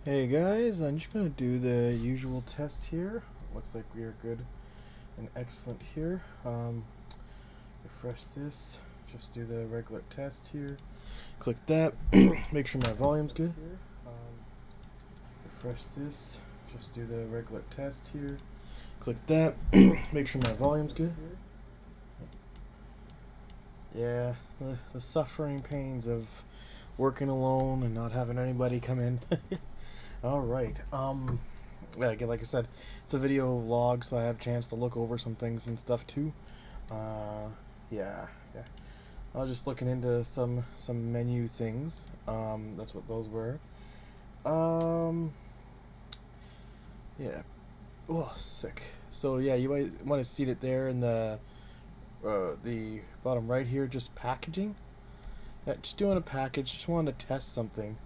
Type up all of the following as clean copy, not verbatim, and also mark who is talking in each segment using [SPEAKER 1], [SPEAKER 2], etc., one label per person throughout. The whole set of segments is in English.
[SPEAKER 1] Hey guys, I'm just going to do the usual test here. Looks like we are good and excellent here. Refresh this, just do the regular test here. Click that, make sure my volume's good. Refresh this, just do the regular test here. Click that, make sure my volume's good. Yeah, the suffering pains of working alone and not having anybody come in. Alright, yeah, again, like I said, it's a video vlog, so I have a chance to look over some things and stuff too. Yeah. I was just looking into some menu things. That's what those were. Yeah. Oh, sick. So yeah, you might want to see it there in the bottom right here, just packaging. Yeah, just doing a package. Just wanted to test something.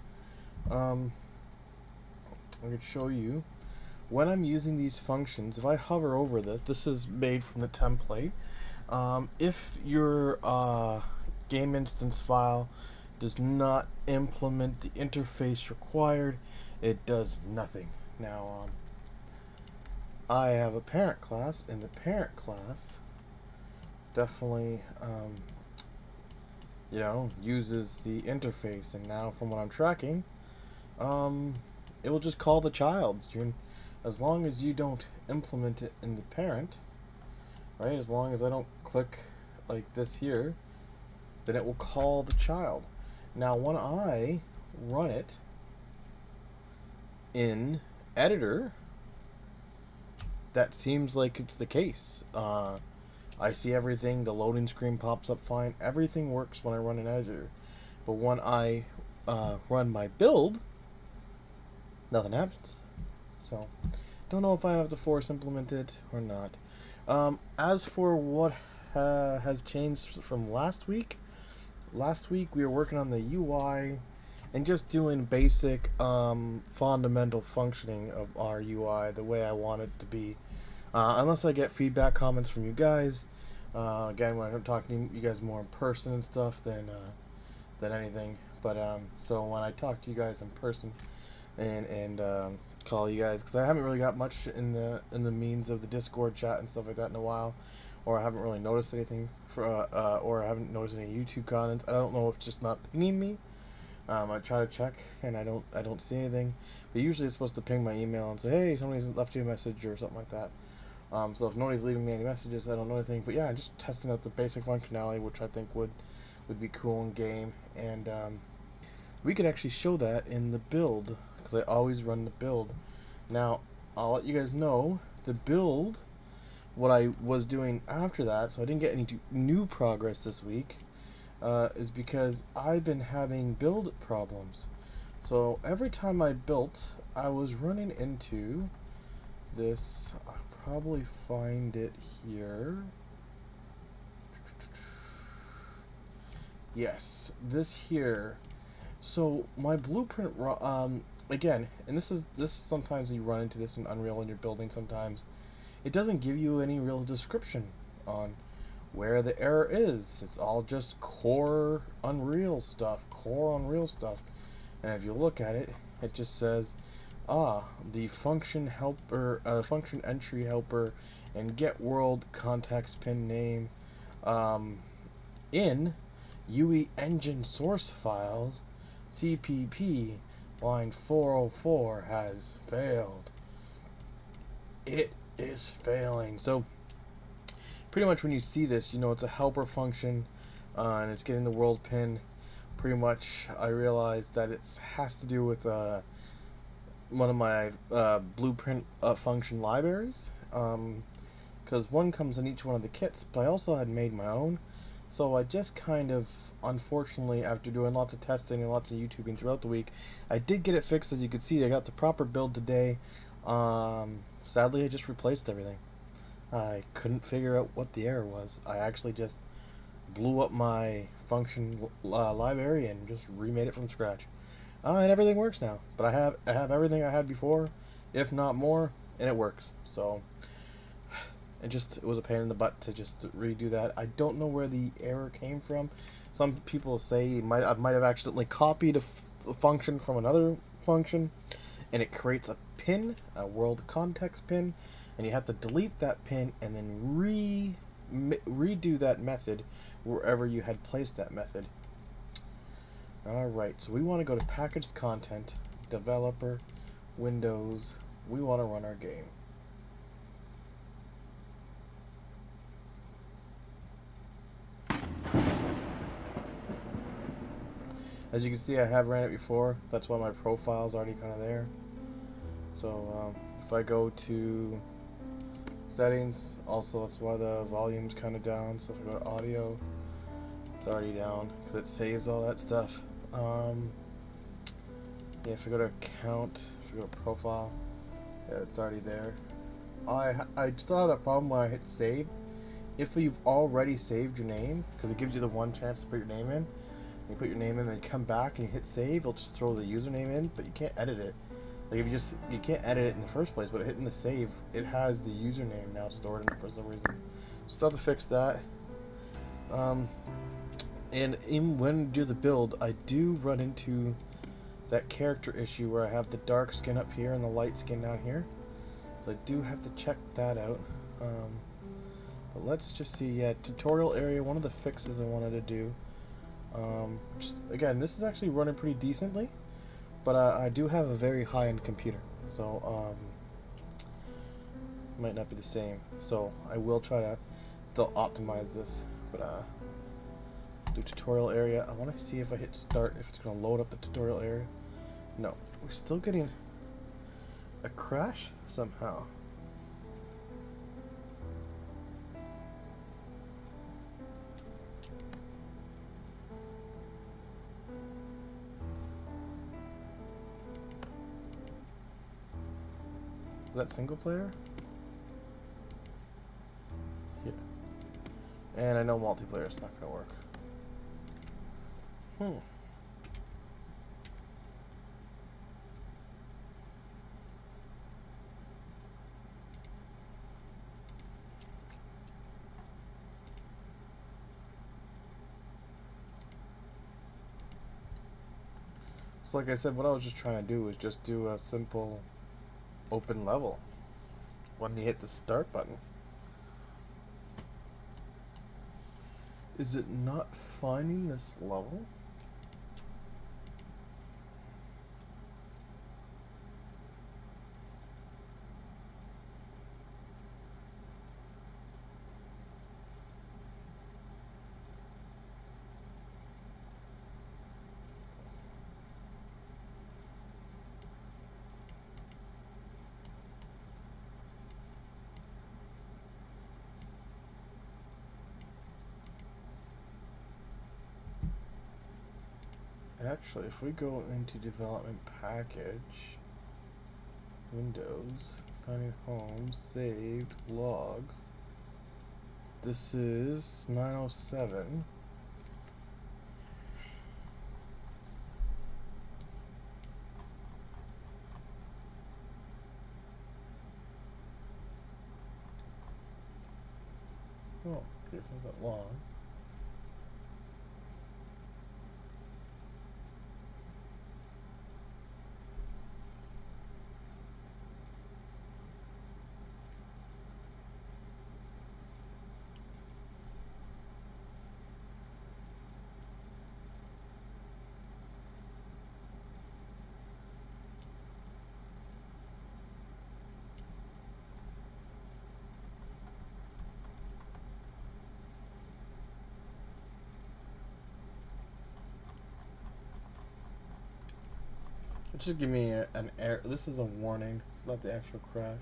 [SPEAKER 1] I could show you when I'm using these functions. If I hover over this is made from the template. If your game instance file does not implement the interface required, it does nothing. Now, I have a parent class, and the parent class definitely, uses the interface. And now, from what I'm tracking, it will just call the child. As long as you don't implement it in the parent, right? As long as I don't click like this here, then it will call the child. Now, when I run it in editor, that seems like it's the case. I see everything. The loading screen pops up fine. Everything works when I run an editor. But when I run my build, nothing happens. So, don't know if I have to force implement it or not. As for what has changed from last week we were working on the UI and just doing basic fundamental functioning of our UI the way I want it to be. Unless I get feedback comments from you guys. Again, when I'm talking to you guys more in person and stuff than anything. But so when I talk to you guys in person and call you guys, because I haven't really got much in the means of the Discord chat and stuff like that in a while, or I haven't really noticed anything or I haven't noticed any YouTube comments. I don't know if it's just not pinging me. I try to check and I don't see anything, but usually it's supposed to ping my email and say, hey, somebody's left you a message or something like that. So if nobody's leaving me any messages, I don't know anything. But yeah, I'm just testing out the basic functionality, which I think would be cool in game, and we could actually show that in the build, because I always run the build. Now, I'll let you guys know the build, what I was doing after that, so I didn't get any new progress this week, is because I've been having build problems. So every time I built, I was running into this. I'll probably find it here. Yes, this here. So my blueprint, again, and this is sometimes you run into this in Unreal when you're building. Sometimes it doesn't give you any real description on where the error is. It's all just core Unreal stuff, and if you look at it, it just says, the function helper, function entry helper, and get world context pin name, in UE engine source files, CPP line 404 has failed. It is failing. So pretty much when you see this, you know it's a helper function, and it's getting the world pin. Pretty much I realized that it has to do with one of my blueprint function libraries, because one comes in each one of the kits, but I also had made my own. So I just kind of, unfortunately, after doing lots of testing and lots of YouTubing throughout the week, I did get it fixed. As you can see, I got the proper build today. Sadly, I just replaced everything. I couldn't figure out what the error was. I actually just blew up my function library and just remade it from scratch. And everything works now. But I have everything I had before, if not more, and it works. So it was a pain in the butt to just redo that. I don't know where the error came from. Some people say I might have accidentally copied a function from another function, and it creates a pin, a world context pin, and you have to delete that pin and then redo that method wherever you had placed that method. Alright, so we want to go to packaged content, developer, Windows. We want to run our game. As you can see, I have ran it before. That's why my profile is already kind of there. So if I go to settings, also that's why the volume's kind of down. So if I go to audio, it's already down because it saves all that stuff. Yeah, if I go to account, if I go to profile, yeah, it's already there. I still have that problem when I hit save. If you've already saved your name, because it gives you the one chance to put your name in, you put your name in, then you come back and you hit save, it'll just throw the username in, but you can't edit it. Like if you can't edit it in the first place, but hitting the save, it has the username now stored in it for some reason. Still have to fix that. And when I do the build, I do run into that character issue where I have the dark skin up here and the light skin down here. So I do have to check that out. But let's just see, yeah, tutorial area, one of the fixes I wanted to do. Just, again, this is actually running pretty decently, but I do have a very high-end computer, so might not be the same. So I will try to still optimize this, but do tutorial area. I want to see if I hit start, if it's going to load up the tutorial area. No, we're still getting a crash somehow. Is that single player? Yeah. And I know multiplayer is not going to work. So like I said, what I was just trying to do was just do a simple open level when you hit the start button. Is it not finding this level? Actually, if we go into development package, Windows, finding home, saved, logs, this is 907. Oh, okay, it's not that long. It should give me an error. This is a warning. It's not the actual crash.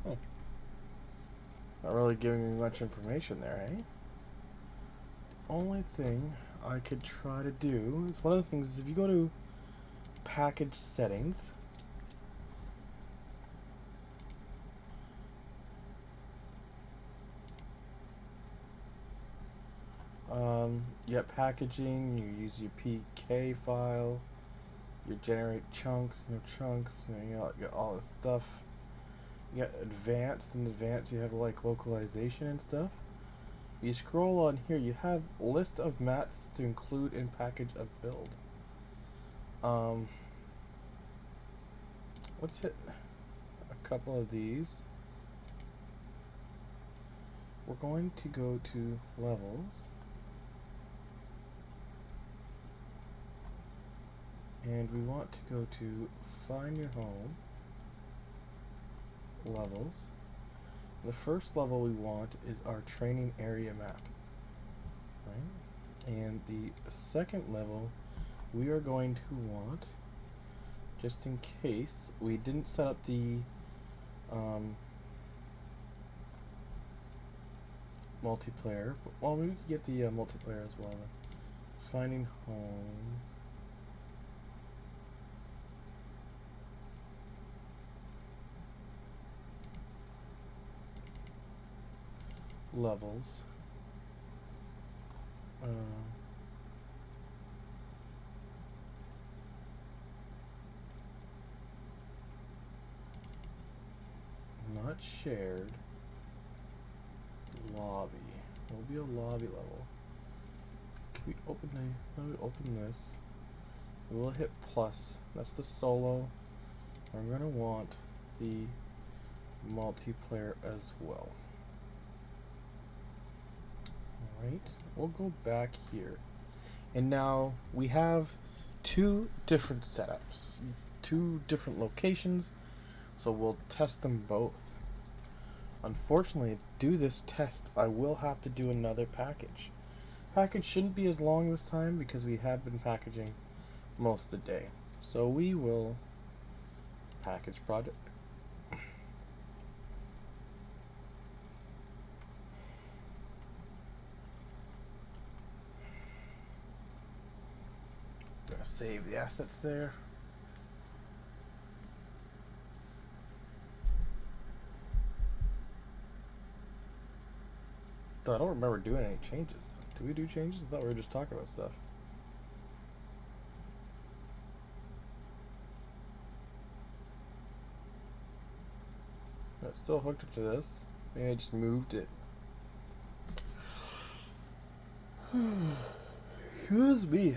[SPEAKER 1] Oh. Not really giving me much information there, eh? Only thing I could try to do is one of the things is if you go to package settings, You got packaging, you use your PK file, you generate chunks, no chunks, you got all this stuff. You got advanced, and advanced you have like localization and stuff. You scroll on here, you have list of mats to include in package of build. Let's hit a couple of these. We're going to go to levels. And we want to go to find your home, levels. The first level we want is our training area map, right? And the second level we are going to want, just in case we didn't set up the multiplayer, but, well, we could get the multiplayer as well then. Finding home. Levels. Not shared. Lobby. Will be a lobby level. Can we open this? We will hit plus. That's the solo. We're gonna want the multiplayer as well. Alright, we'll go back here. And now we have two different setups, two different locations, so we'll test them both. Unfortunately, to do this test, I will have to do another package. Package shouldn't be as long this time because we have been packaging most of the day. So we will package project. Gonna save the assets there. Though I don't remember doing any changes. Did we do changes? I thought we were just talking about stuff. It's still hooked up to this. Maybe I just moved it. Excuse me.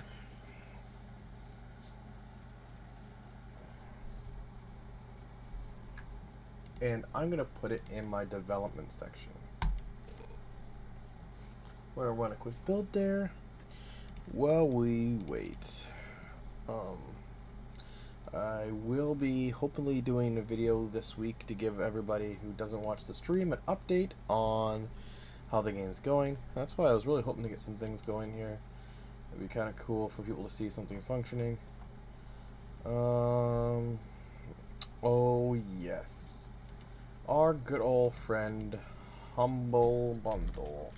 [SPEAKER 1] And I'm gonna put it in my development section. We're gonna run a quick build there while we wait. I will be hopefully doing a video this week to give everybody who doesn't watch the stream an update on how the game's going. That's why I was really hoping to get some things going here. It'd be kind of cool for people to see something functioning. Oh yes, our good old friend Humble Bundle.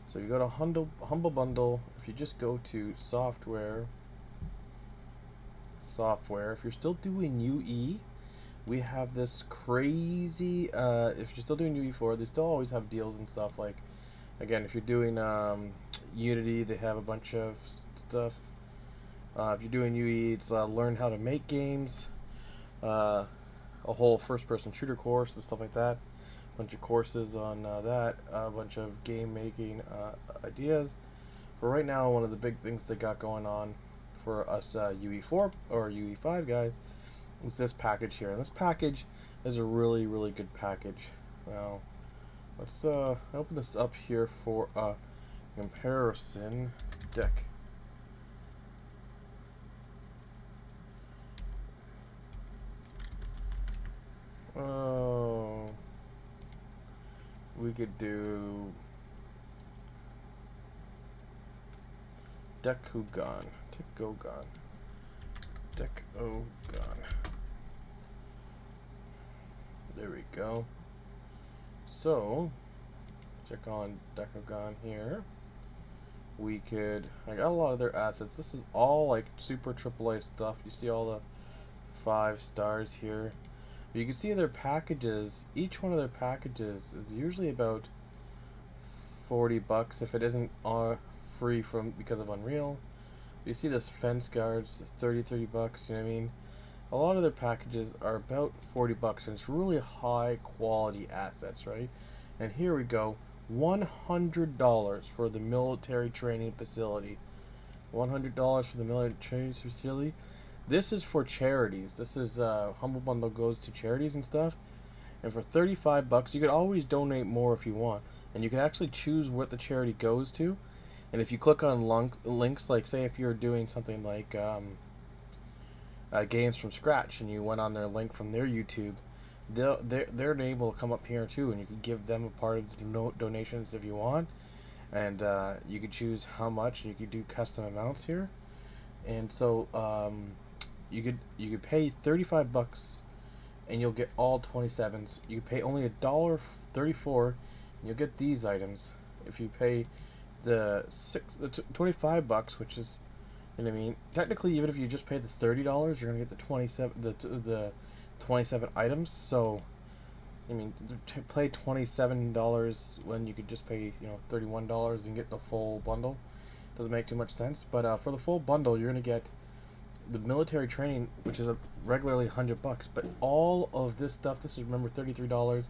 [SPEAKER 1] So you go to Humble Bundle. If you just go to software, if you're still doing UE, we have this crazy, if you're still doing UE4, they still always have deals and stuff. Like, again, if you're doing Unity, they have a bunch of stuff. If you're doing UE, it's learn how to make games, a whole first-person shooter course and stuff like that. Bunch of courses on that, a bunch of game making ideas. For right now, one of the big things they got going on for us UE4 or UE5 guys is this package here. And this package is a really, really good package. Now, let's open this up here for a comparison deck. Oh, we could do Dekugan. There we go. So, check on Dekugan here. We could, I got a lot of their assets. This is all like super AAA stuff. You see all the 5 stars here. But you can see their packages. Each one of their packages is usually about $40 if it isn't free from because of Unreal. You see this fence guards, $30. You know what I mean? A lot of their packages are about $40, and it's really high quality assets, right? And here we go, $100 for the military training facility. $100 for the military training facility. This is for charities. This is Humble Bundle goes to charities and stuff. And for $35, you could always donate more if you want, and you can actually choose what the charity goes to. And if you click on links, like say if you're doing something like games from scratch, and you went on their link from their YouTube, their name will come up here too, and you can give them a part of the donations if you want, and you could choose how much, and you could do custom amounts here, and so you could pay $35, and you'll get all 27s. You pay only $1.34, and you'll get these items. If you pay the $25, which is, you know what I mean? Technically, even if you just pay the $30, you're gonna get the 27 items. So, I mean, to pay $27 when you could just pay, you know, $31 and get the full bundle doesn't make too much sense. But for the full bundle, you're gonna get the military training, which is regularly $100. But all of this stuff, this is, remember, $33.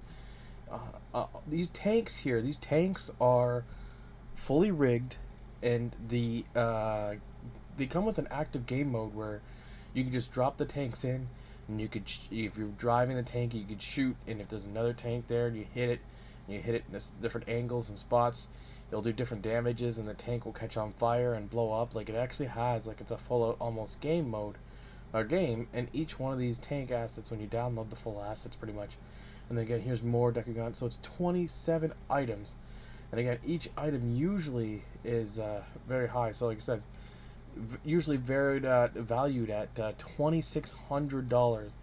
[SPEAKER 1] These tanks here, these tanks are fully rigged, and they come with an active game mode where you can just drop the tanks in, and you could, if you're driving the tank, you could shoot, and if there's another tank there and you hit it in different angles and spots, it'll do different damages, and the tank will catch on fire and blow up. Like, it actually has, like, it's a full out almost game mode or game, and each one of these tank assets, when you download the full assets pretty much, and then again, here's more Decagon, so it's 27 items. And again, each item usually is very high. So like I said, usually valued at $2,600,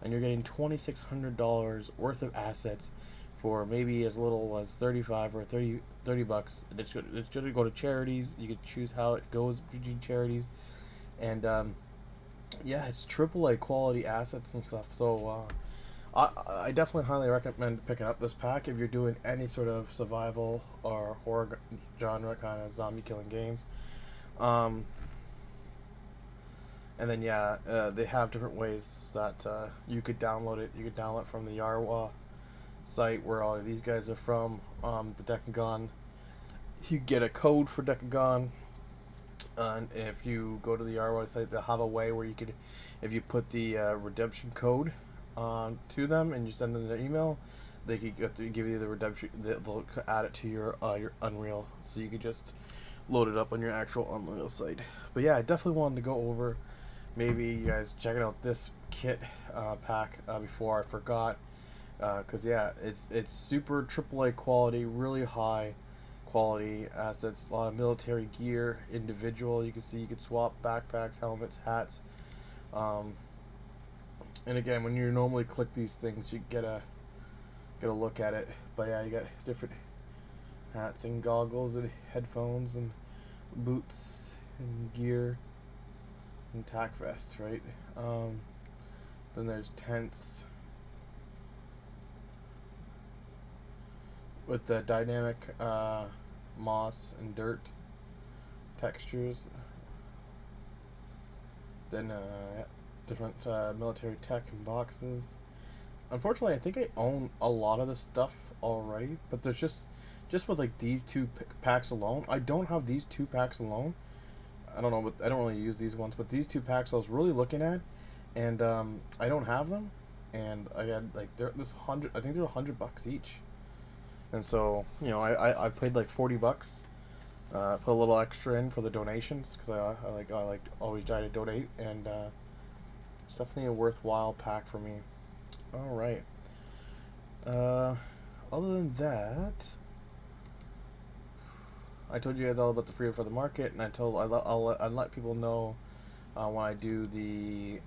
[SPEAKER 1] and you're getting $2,600 worth of assets for maybe as little as $35 or $30. And it's going to go to charities. You can choose how it goes between charities, and yeah, it's AAA quality assets and stuff. So I definitely highly recommend picking up this pack if you're doing any sort of survival or horror genre kind of zombie killing games. And then yeah, they have different ways that you could download it. You could download it from the Yarwa site where all of these guys are from. The Decagon, you get a code for Decagon, and if you go to the Yarwa site, they'll have a way where you could, if you put the redemption code to them and you send them their email, they could give you the redemption. They'll add it to your Unreal, so you could just load it up on your actual Unreal site. But yeah, I definitely wanted to go over maybe you guys checking out this kit pack before I forgot, because yeah, it's super AAA quality, really high quality assets, a lot of military gear, individual. You can see you could swap backpacks, helmets, hats. And again, when you normally click these things, you get a look at it. But yeah, you got different hats and goggles and headphones and boots and gear and tack vests, right? Then there's tents with the dynamic moss and dirt textures. Then different military tech and boxes. Unfortunately, I think I own a lot of this stuff already, but there's just with like these two packs alone. I don't have these two packs alone. I don't know, but I don't really use these ones. But these two packs I was really looking at, and I don't have them. And I had like I think they're $100 each. And so, you know, I paid like $40. Put a little extra in for the donations because I like always try to donate, and it's definitely a worthwhile pack for me. All right. Other than that, I told you guys all about the Freedom for the Market, and I'll let people know when I do the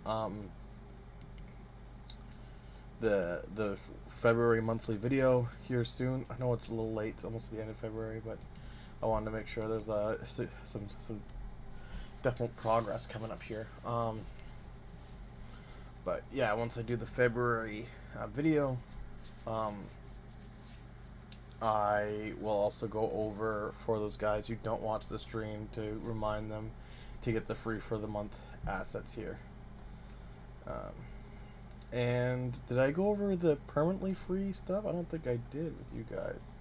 [SPEAKER 1] February monthly video here soon. I know it's a little late, it's almost the end of February, but I wanted to make sure there's some definite progress coming up here. But yeah, once I do the February video. Um, I will also go over for those guys who don't watch the stream to remind them to get the free for the month assets here. And did I go over the permanently free stuff? I don't think I did with you guys.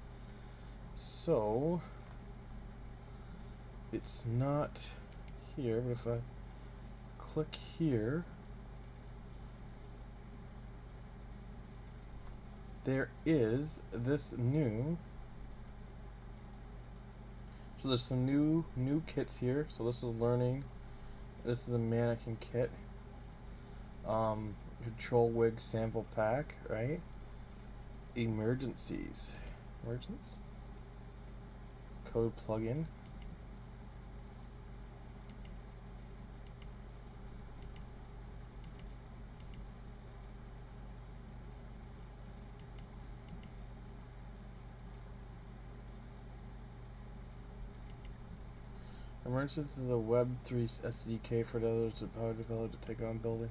[SPEAKER 1] So it's not here, but if I click here, there is this new. So there's some new kits here. So this is learning. This is a mannequin kit. Control wig sample pack, right? Emergencies. Emergence. Code plugin. Emergence is a Web3 SDK for others to power developer to take on building.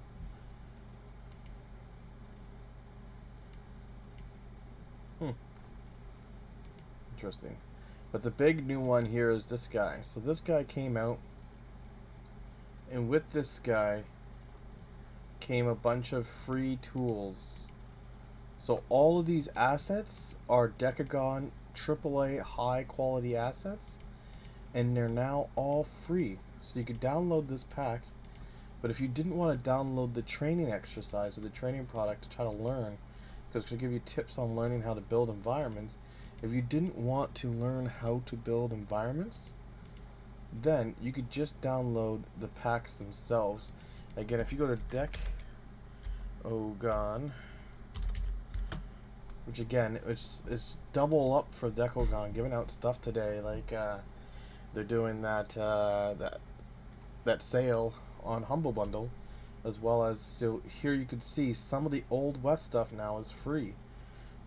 [SPEAKER 1] Interesting. But the big new one here is this guy. So this guy came out, and with this guy came a bunch of free tools. So all of these assets are Decagon AAA high quality assets, and they're now all free. So you could download this pack, but if you didn't want to download the training exercise or the training product to try to learn, because it's going to give you tips on learning how to build environments, if you didn't want to learn how to build environments, then you could just download the packs themselves. Again, if you go to Decagon, which again, it's double up for Decagon, giving out stuff today. Like they're doing that sale on Humble Bundle, as well as, so here you can see some of the Old West stuff now is free.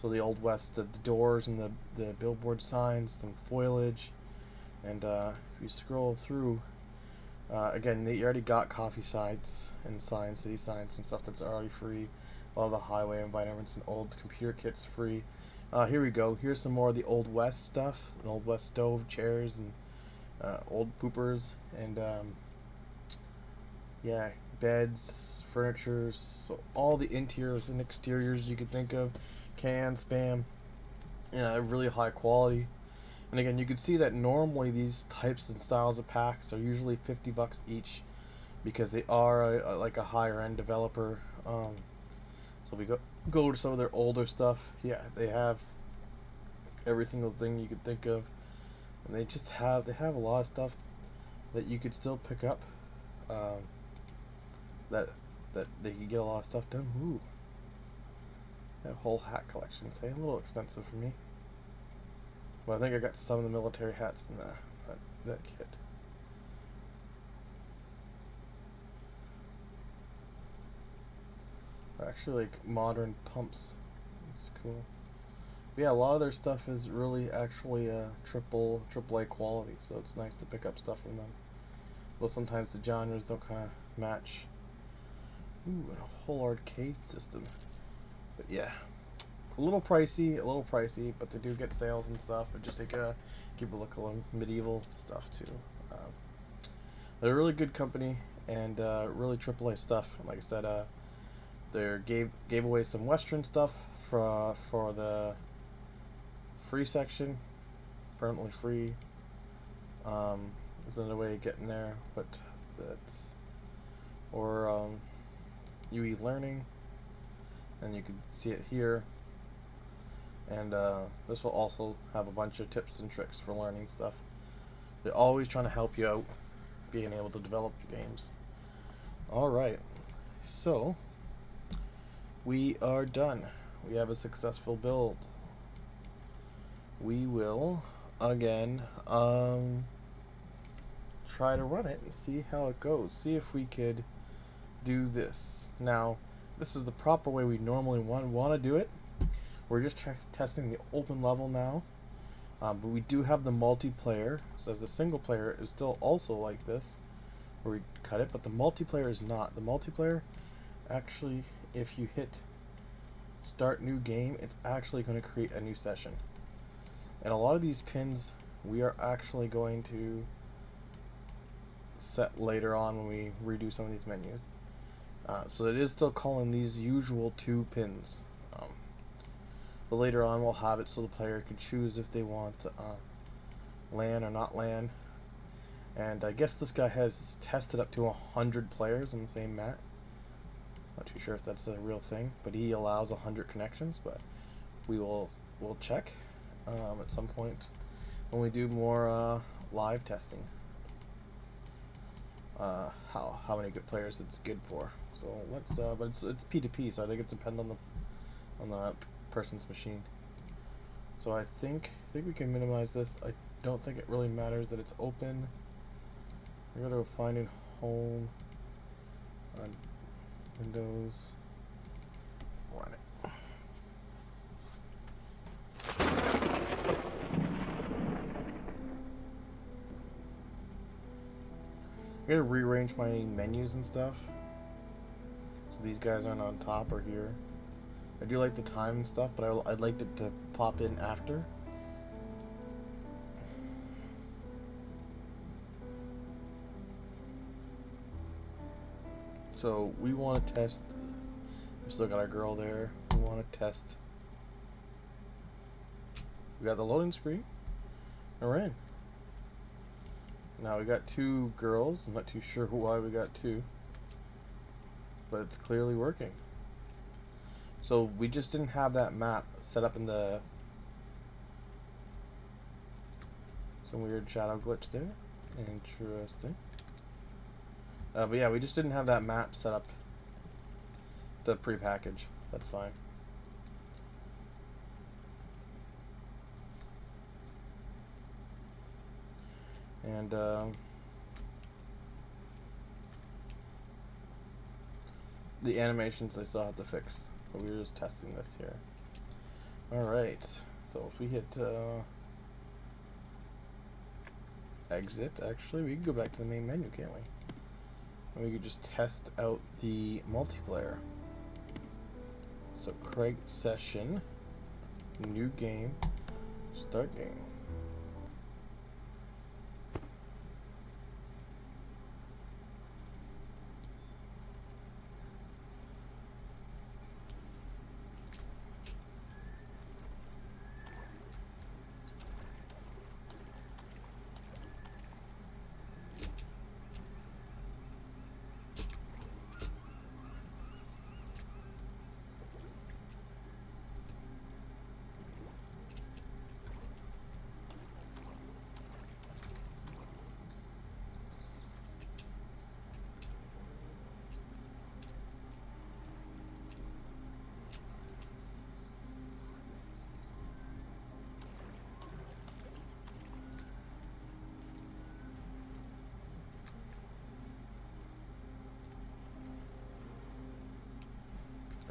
[SPEAKER 1] So the Old West, the doors and the billboard signs, some foliage, and if you scroll through, again, you already got coffee sites and signs, city signs and stuff that's already free. A lot of the highway environments and old computer kits free. Here we go. Here's some more of the Old West stuff, an Old West stove, chairs, and old poopers, and yeah, beds, furniture, so all the interiors and exteriors you could think of. Can spam, really high quality. And again, you can see that normally these types and styles of packs are usually $50 each, because they are like a higher end developer. So if we go to some of their older stuff, yeah, they have every single thing you could think of, and they have a lot of stuff that you could still pick up. That they could get a lot of stuff done. Ooh. That whole hat collection, say, a little expensive for me. Well, I think I got some of the military hats in that kit. Actually, like modern pumps. It's cool. But yeah, a lot of their stuff is really actually AAA quality, so it's nice to pick up stuff from them. Though sometimes the genres don't kind of match. Ooh, and a whole arcade system. But yeah, a little pricey, but they do get sales and stuff. And just take a keep a look at medieval stuff too. They're a really good company, and really AAA stuff. Like I said, they gave away some Western stuff for the free section, permanently free. There's another way of getting there, but that's UE Learning. And you can see it here, and this will also have a bunch of tips and tricks for learning stuff. They're always trying to help you out being able to develop your games. Alright, so we are done. We have a successful build. We will again try to run it and see how it goes. See if we could do this. Now, this is the proper way we normally want to do it. We're just testing the open level now, but we do have the multiplayer. So as the single player is still also like this, where we cut it, but the multiplayer is not. The multiplayer, actually, if you hit start new game, it's actually going to create a new session. And a lot of these pins we are actually going to set later on when we redo some of these menus. So it is still calling these usual 2 pins. But later on we'll have it so the player can choose if they want LAN or not LAN. And I guess this guy has tested up to 100 players on the same map. Not too sure if that's a real thing, but he allows 100 connections. But we'll check at some point when we do more live testing. How many good players it's good for. So let's but it's P2P, so I think it depends on the person's machine. So I think we can minimize this. I don't think it really matters that it's open. We're gonna go finding home on Windows. Run it. I'm gonna rearrange my menus and stuff so these guys aren't on top or here. I do like the time and stuff, but I'd like it to pop in after. So we want to test. We still got our girl there. We want to test. We got the loading screen. We're in. Now we got 2 girls. I'm not too sure why we got 2, but it's clearly working. So we just didn't have that map set up in the some weird shadow glitch there. Interesting. But yeah, we just didn't have that map set up, the pre-package. That's fine. And the animations I still have to fix, but we were just testing this here. Alright, so if we hit exit, actually we can go back to the main menu, can't we? And we could just test out the multiplayer. So create session, new game, start game.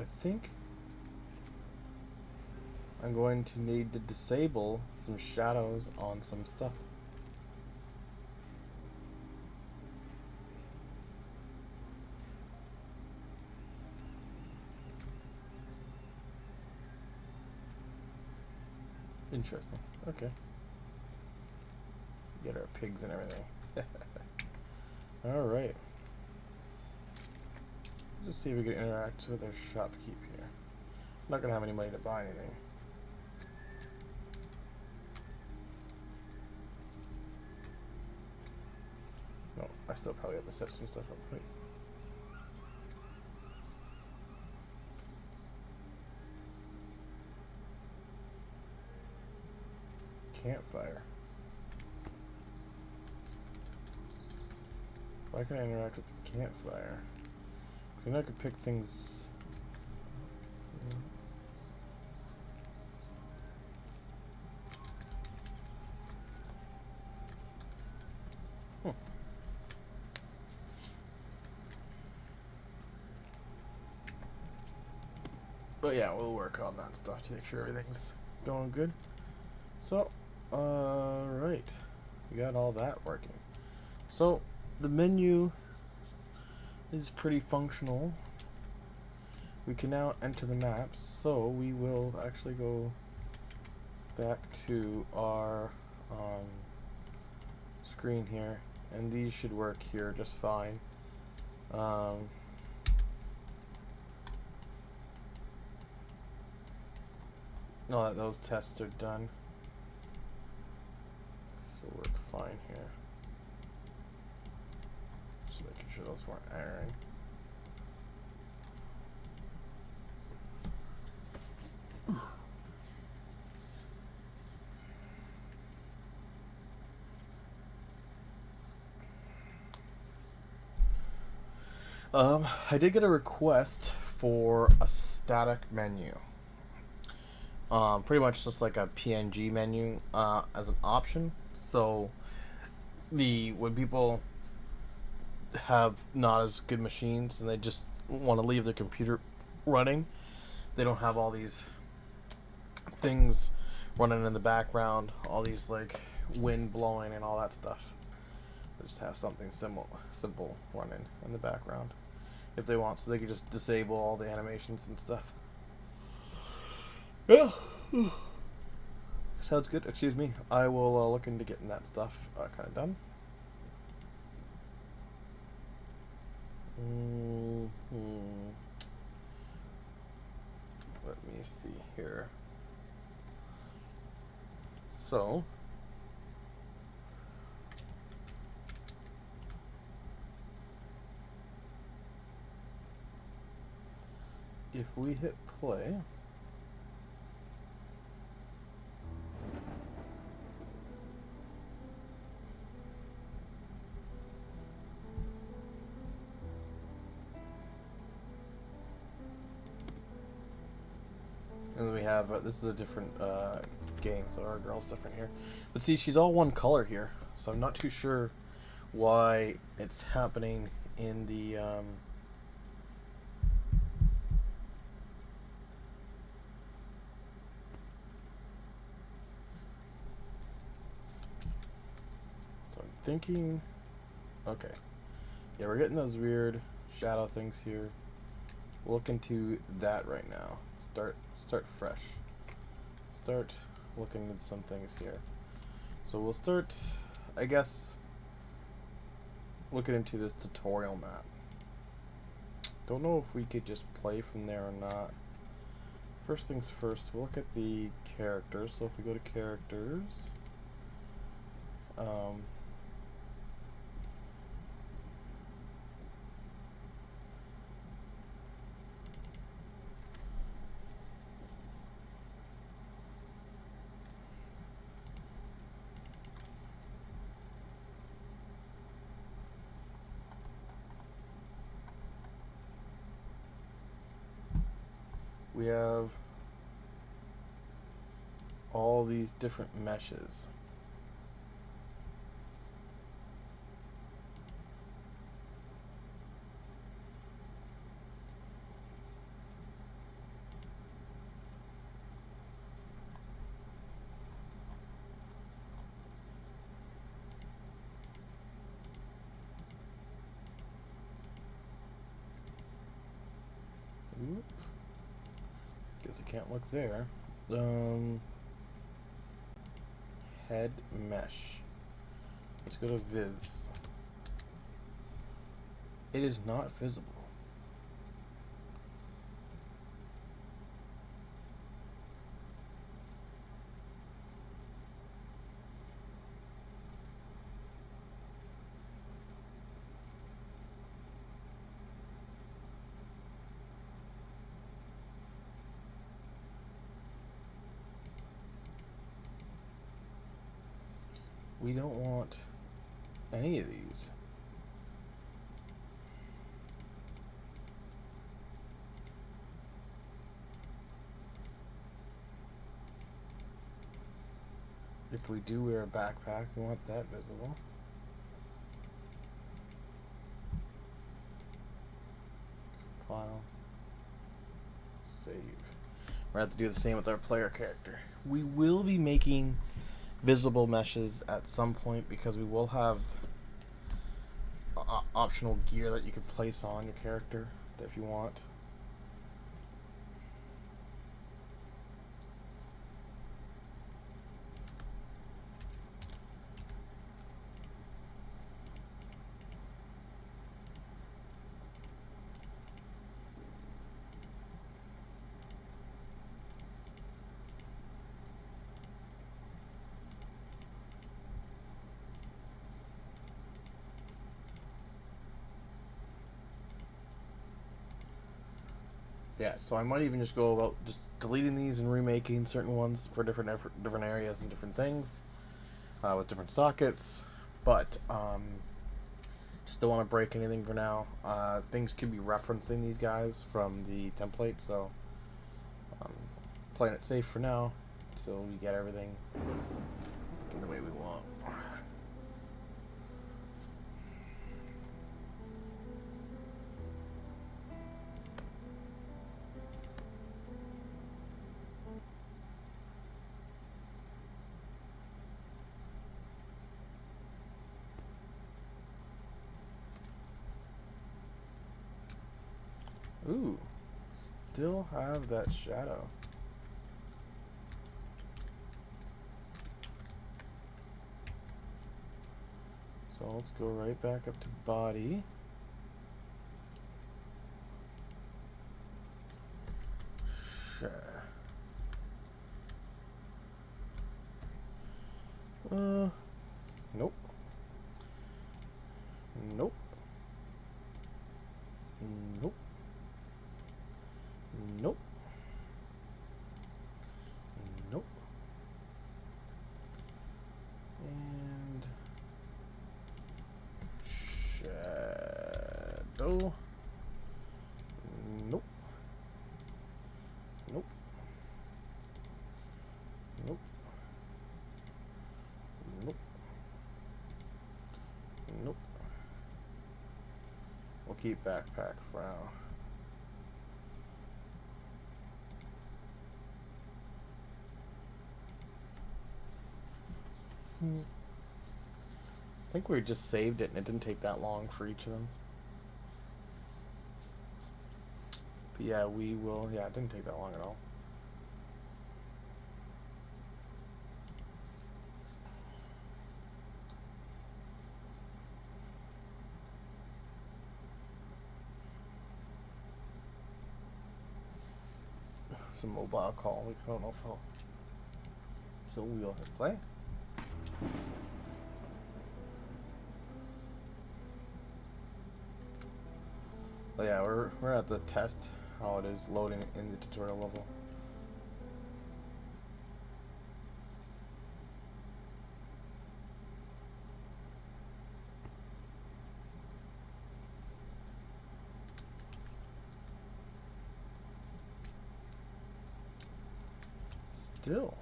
[SPEAKER 1] I think I'm going to need to disable some shadows on some stuff. Interesting. Okay. Get our pigs and everything. Alright. Just see if we can interact with our shopkeep here. I'm not gonna have any money to buy anything. No, I still probably have to set some stuff up. Wait. Campfire. Why can I interact with the campfire? Because I could pick things. But yeah, we'll work on that stuff to make sure everything's going good. So, right. We got all that working. So, the menu is pretty functional. we can now enter the maps. So we will actually go back to our screen here, and these should work here just fine. No, that those tests are done, so work fine here. Just making sure those weren't erroring. I did get a request for a static menu. Pretty much just like a PNG menu as an option. So when people have not as good machines and they just want to leave their computer running, they don't have all these things running in the background, all these like wind blowing and all that stuff. They just have something simple running in the background if they want, so they can just disable all the animations and stuff. Yeah. Sounds good. Excuse me. I will look into getting that stuff kind of done. Let me see here. So, if we hit play, and then we have this is a different game, so our girl's different here. But see, she's all one color here, so I'm not too sure why it's happening in the so I'm thinking, okay, yeah, we're getting those weird shadow things here. We'll look into that right now. Start fresh. Start looking at some things here. So we'll start, I guess, looking into this tutorial map. Don't know if we could just play from there or not. First things first, we'll look at the characters. So if we go to characters, we have all these different meshes. Oop. Guess I can't look there. Head mesh. Let's go to Viz. It is not visible. We don't want any of these. If we do wear a backpack, we want that visible. Compile. Save. We're going to have to do the same with our player character. We will be making visible meshes at some point because we will have optional gear that you can place on your character if you want. Yeah, so I might even just go about just deleting these and remaking certain ones for different areas and different things with different sockets. But just don't want to break anything for now. Things could be referencing these guys from the template, so playing it safe for now, so we get everything the way we want. Ooh, still have that shadow. So let's go right back up to body. Sure. Nope. Nope. Nope. Nope. Nope. And shadow. Nope. Nope. Nope. Nope. Nope. We'll keep backpack for now. I think we just saved it and it didn't take that long for each of them. But yeah, we will. Yeah, it didn't take that long at all. It's a mobile call. I don't know if I'll. So we'll hit play. But yeah, we're at the test how it is loading in the tutorial level. Still.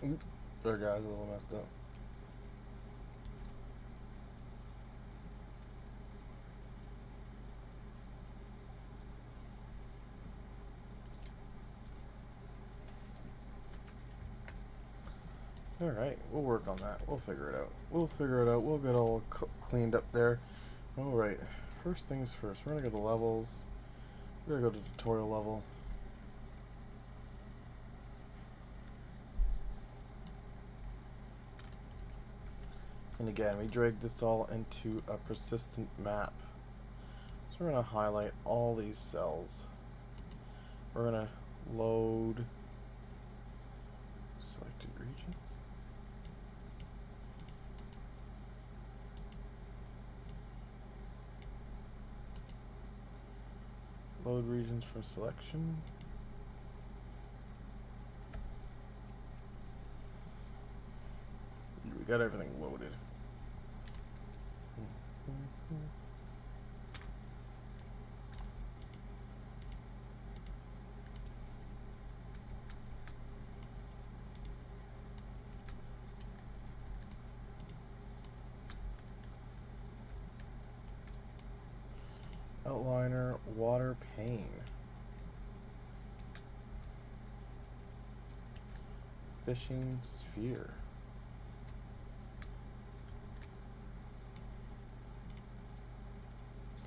[SPEAKER 1] Oop, their guy's a little messed up. Alright, we'll work on that. We'll figure it out. We'll get all cleaned up there. Alright, first things first. We're going to go to levels. We're going to go to tutorial level. And again, we drag this all into a persistent map. So we're going to highlight all these cells. We're going to load selected regions. Load regions for selection. We got everything loaded. Outliner, water pane. Fishing sphere.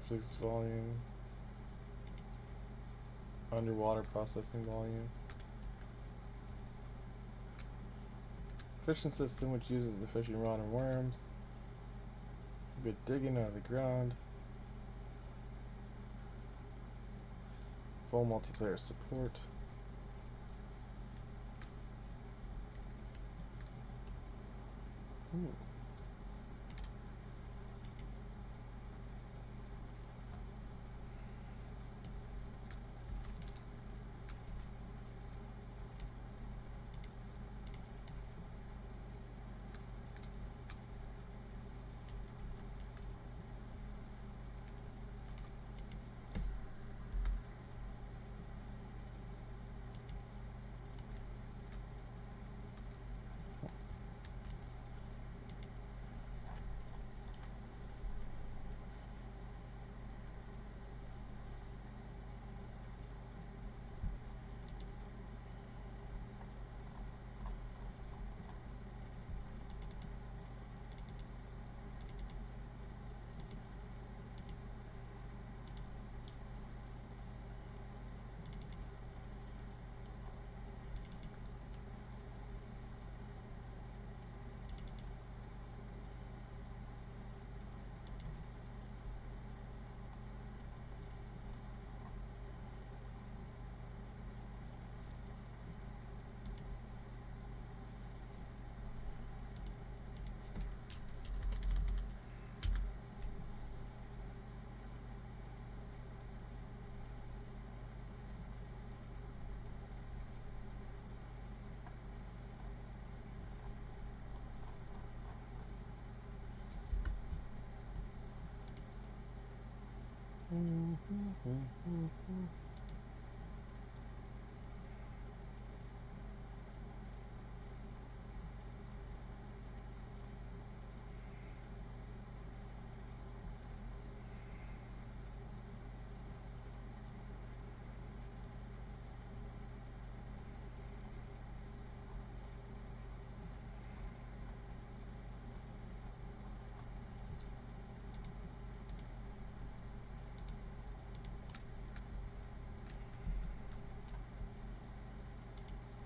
[SPEAKER 1] physics volume. Underwater processing volume. Fishing system which uses the fishing rod and worms. Good digging out of the ground. Full multiplayer support. Ooh.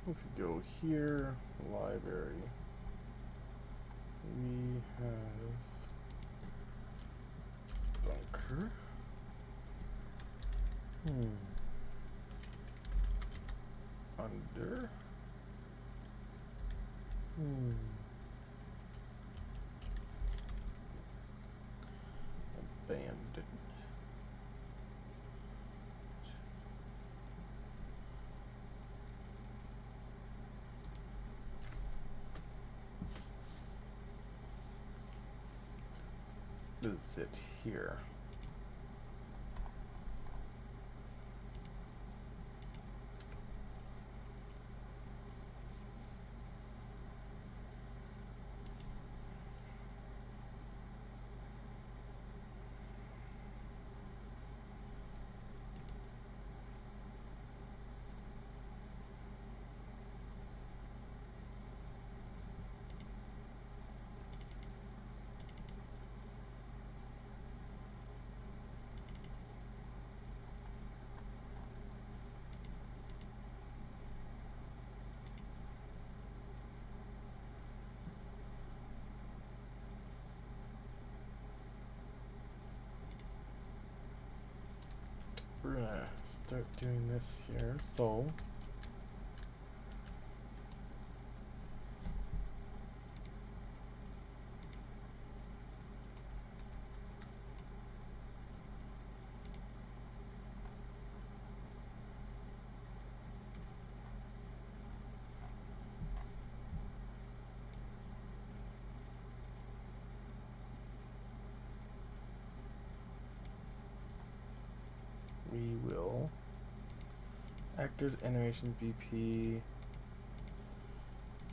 [SPEAKER 1] If you go here, library, we have bunker. Under. Abandoned. Is it here? We're gonna start doing this here, so we will actors, animations, BP,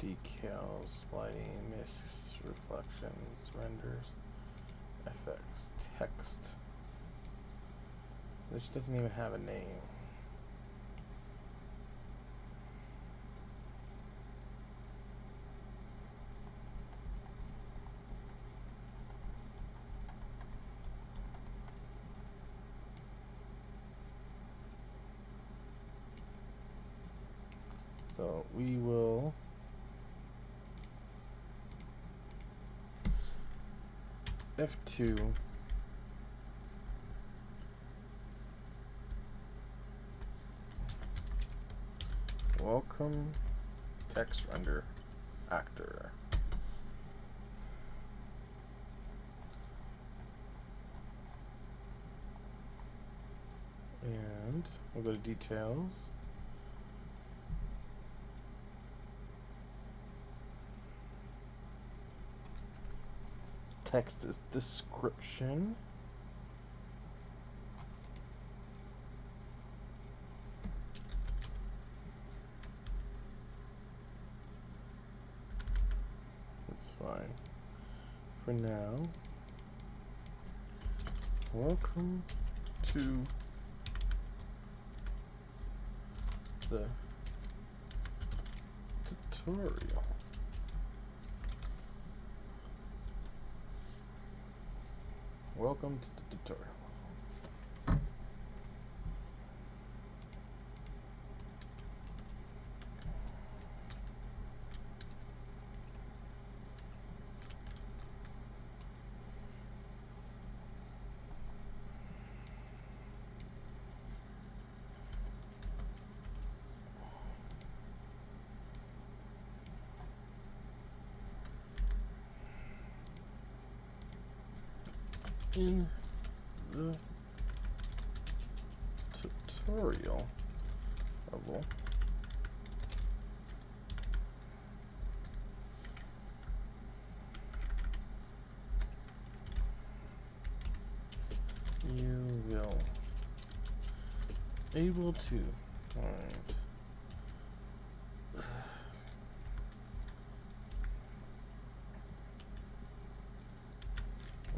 [SPEAKER 1] decals, lighting, mists, reflections, renders, effects, text, which doesn't even have a name. So we will F2. Welcome text render actor. And we'll go to details. Text is description. That's fine. For now, welcome to the tutorial. Welcome to the tutorial. In the tutorial level, you will able to find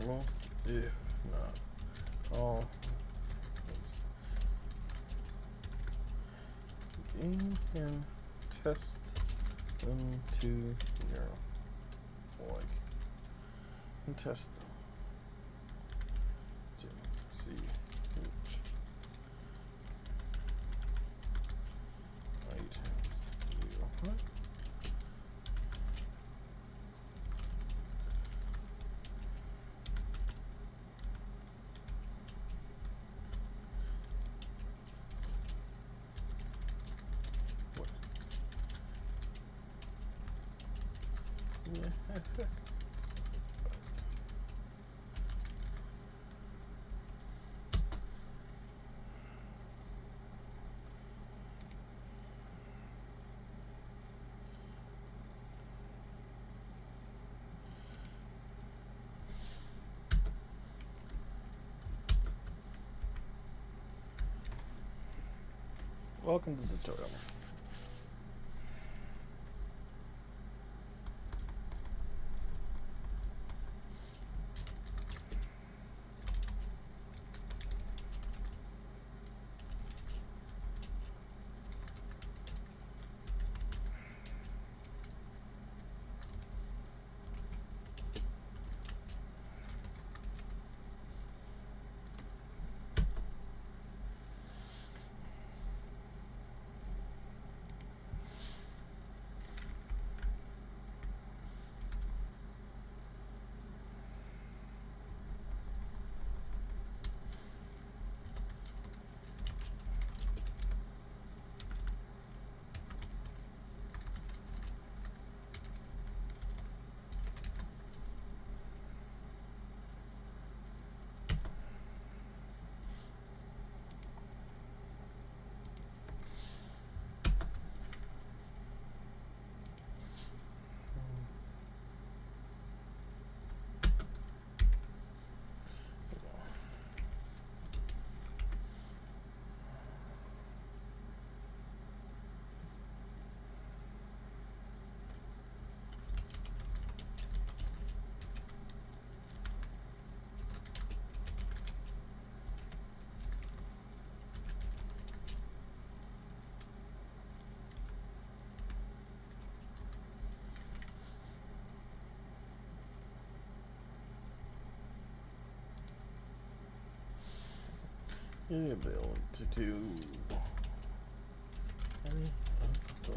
[SPEAKER 1] most, if not all, gain and test them to your like and test them to see which items you like. Welcome to the tutorial. You'll be able to do any of the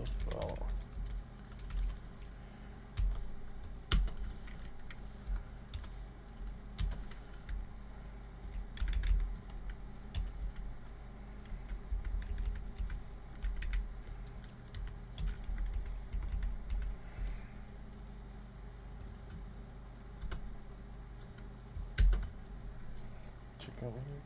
[SPEAKER 1] over here.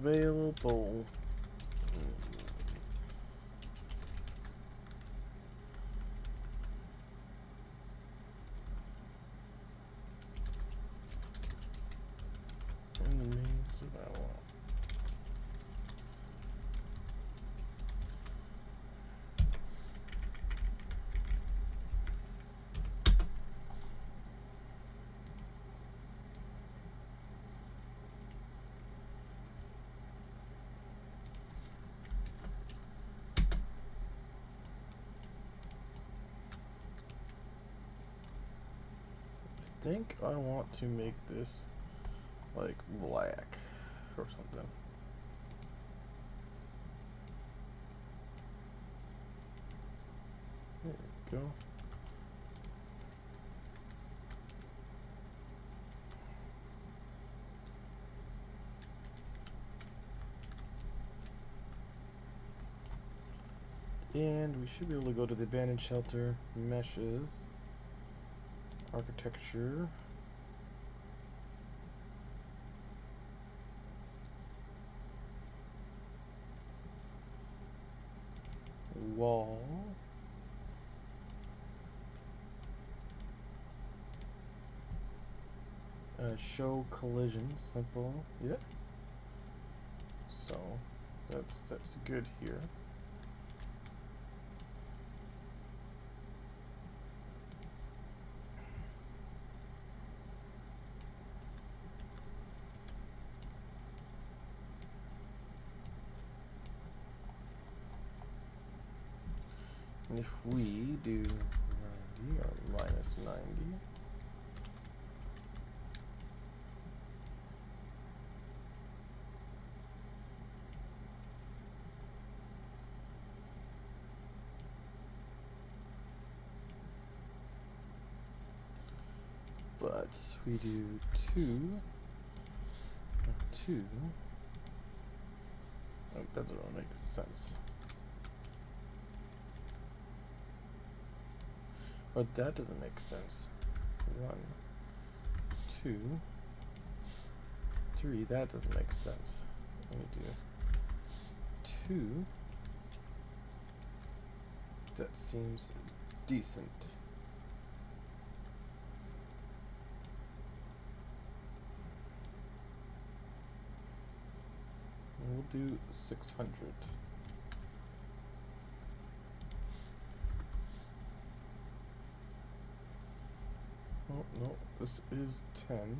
[SPEAKER 1] Available. And the means of I want. I think I want to make this like black or something. There we go. And we should be able to go to the abandoned shelter, meshes, architecture. Wall. Show collision, simple, yeah. So that's good here. And if we do 90 or minus 90, but we do 2, oh, that doesn't make sense. Or that doesn't make sense. 1, 2, 3, that doesn't make sense. Let me do 2. That seems decent. And we'll do 600. Oh, no, this is 10.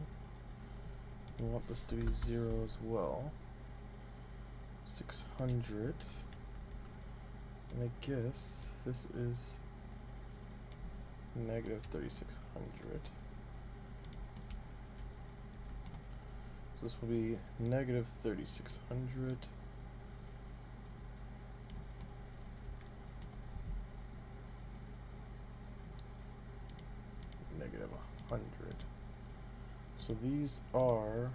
[SPEAKER 1] We want this to be 0 as well. 600. And I guess this is negative 3600. So this will be negative 3600. Negative 100. So these are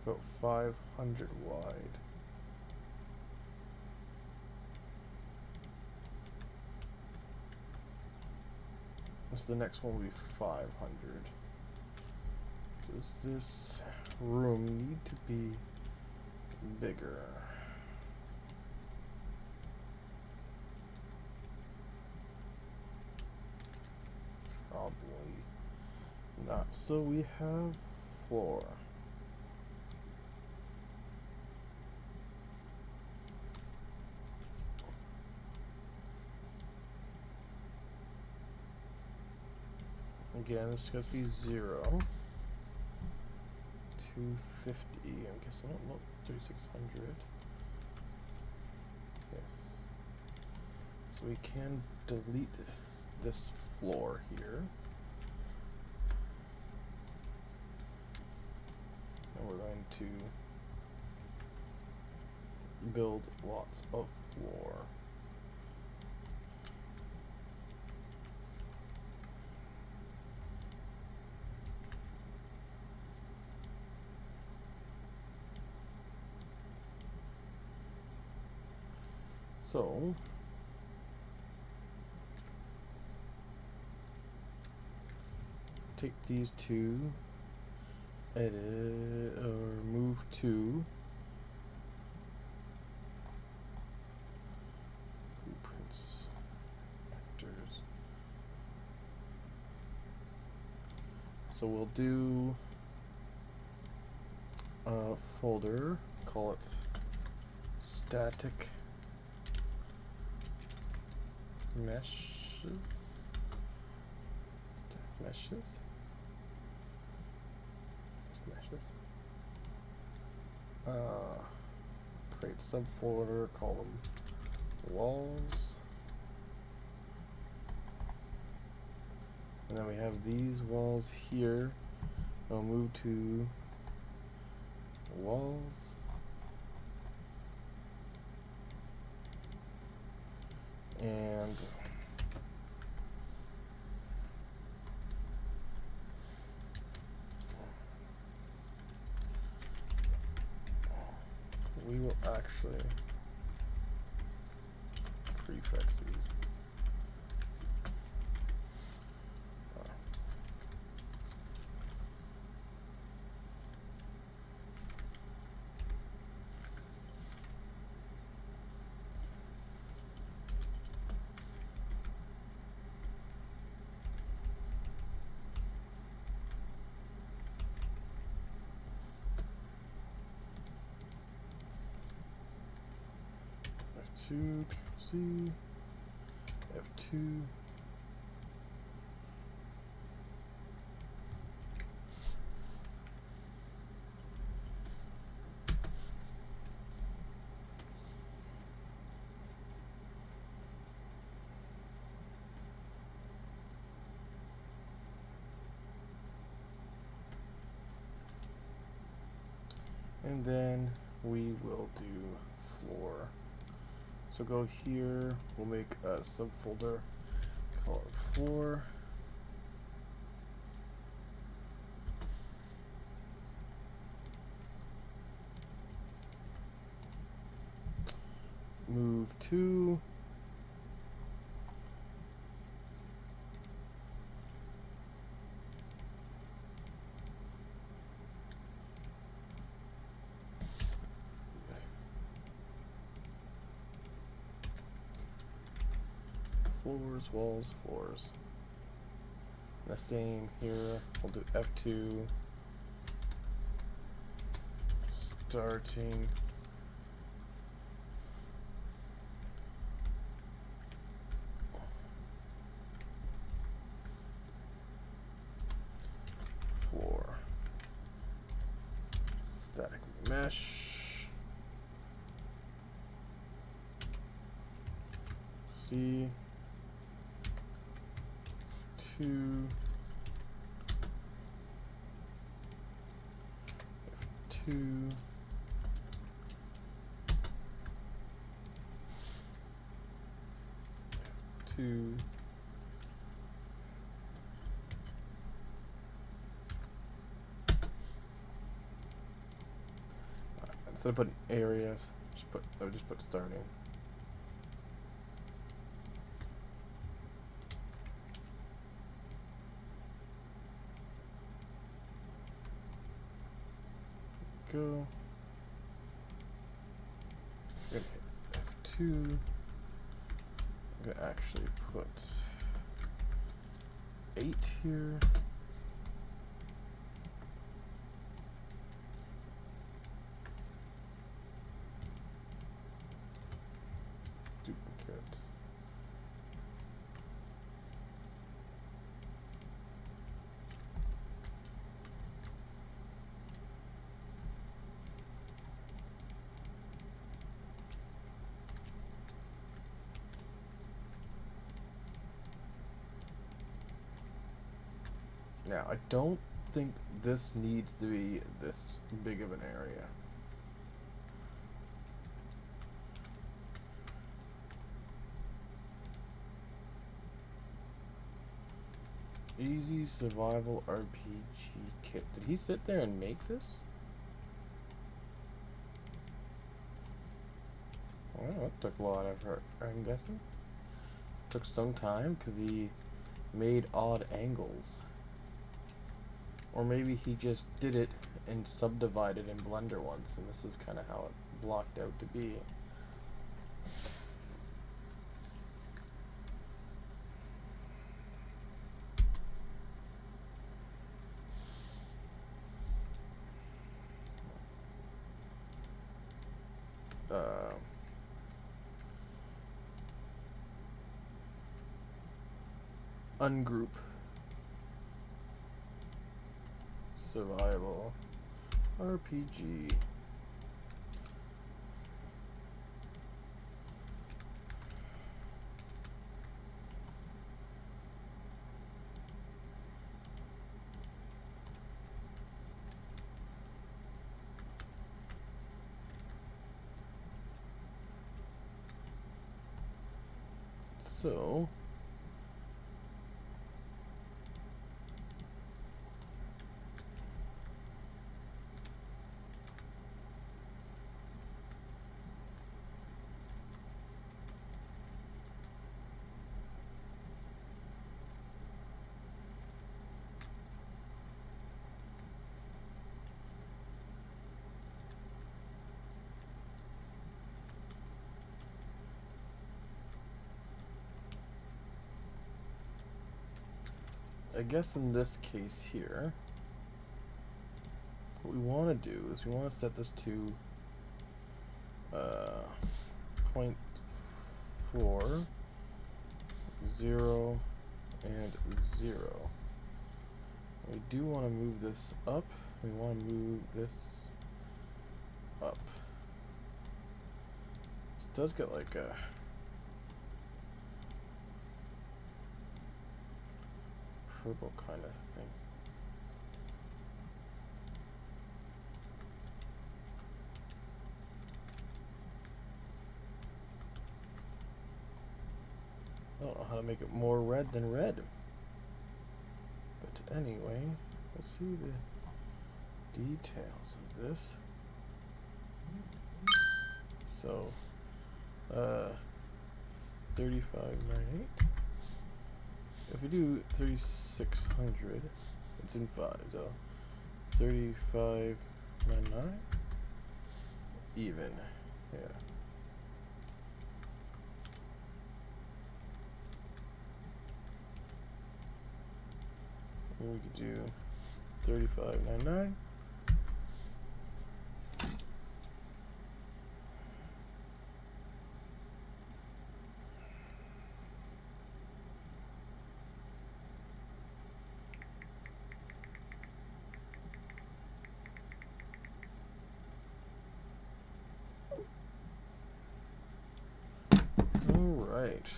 [SPEAKER 1] about 500 wide. So the next one will be 500. Does this room need to be bigger? Probably not. So we have floor. Again, this is going to be 0. 250. I'm guessing. Oh, no, 3600. Yes. So we can delete this floor here. And we're going to build lots of floor. So take these two, edit or move to blueprints, actors. So we'll do a folder, call it static meshes. Meshes. Create subfolder, call them walls. And then we have these walls here. I'll move to walls. And we will actually prefix these. F2, C, F2. And then we will do floor. So go here, we'll make a subfolder, call it floor. Move to floors, walls, floors. The same here. We'll do F2. Starting. Floor. Static mesh. C. F2. F2. F2. Instead of putting areas, I would just put starting. Go. I'm gonna hit F2. I'm gonna actually put 8 here. Duplicate. Now, I don't think this needs to be this big of an area. Easy survival RPG kit. Did he sit there and make this? Well, that took a lot of effort, I'm guessing. Took some time because he made odd angles. Or maybe he just did it and subdivided in Blender once, and this is kind of how it blocked out to be. Ungroup. Survival. RPG. So I guess in this case here, what we want to do is we want to set this to 0.4, 0, and 0. We do want to move this up. We want to move this up. This does get like a purple kind of thing. I don't know how to make it more red than red. But anyway, let's see the details of this. So, 3598. If we do 3600, it's in 5, so 3599, even, yeah. And we could do 3599. Right.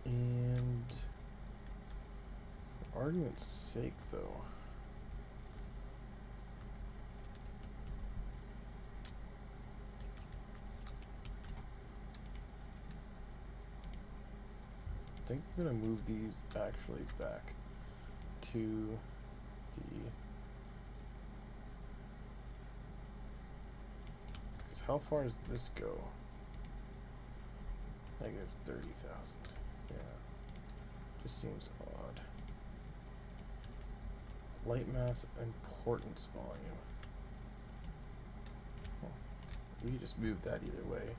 [SPEAKER 1] And for argument's sake, though, I think I'm gonna move these actually back to the. How far does this go? Negative 30,000. Yeah. Just seems odd. Light mass importance volume. Huh. We can just move that either way.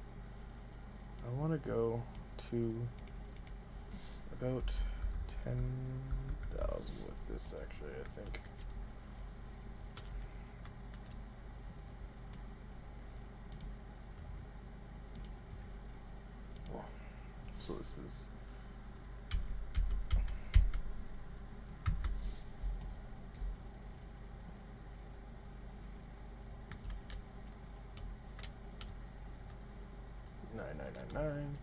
[SPEAKER 1] I want to go to about 10,000 with this actually, I think. So this is $9.99. 999.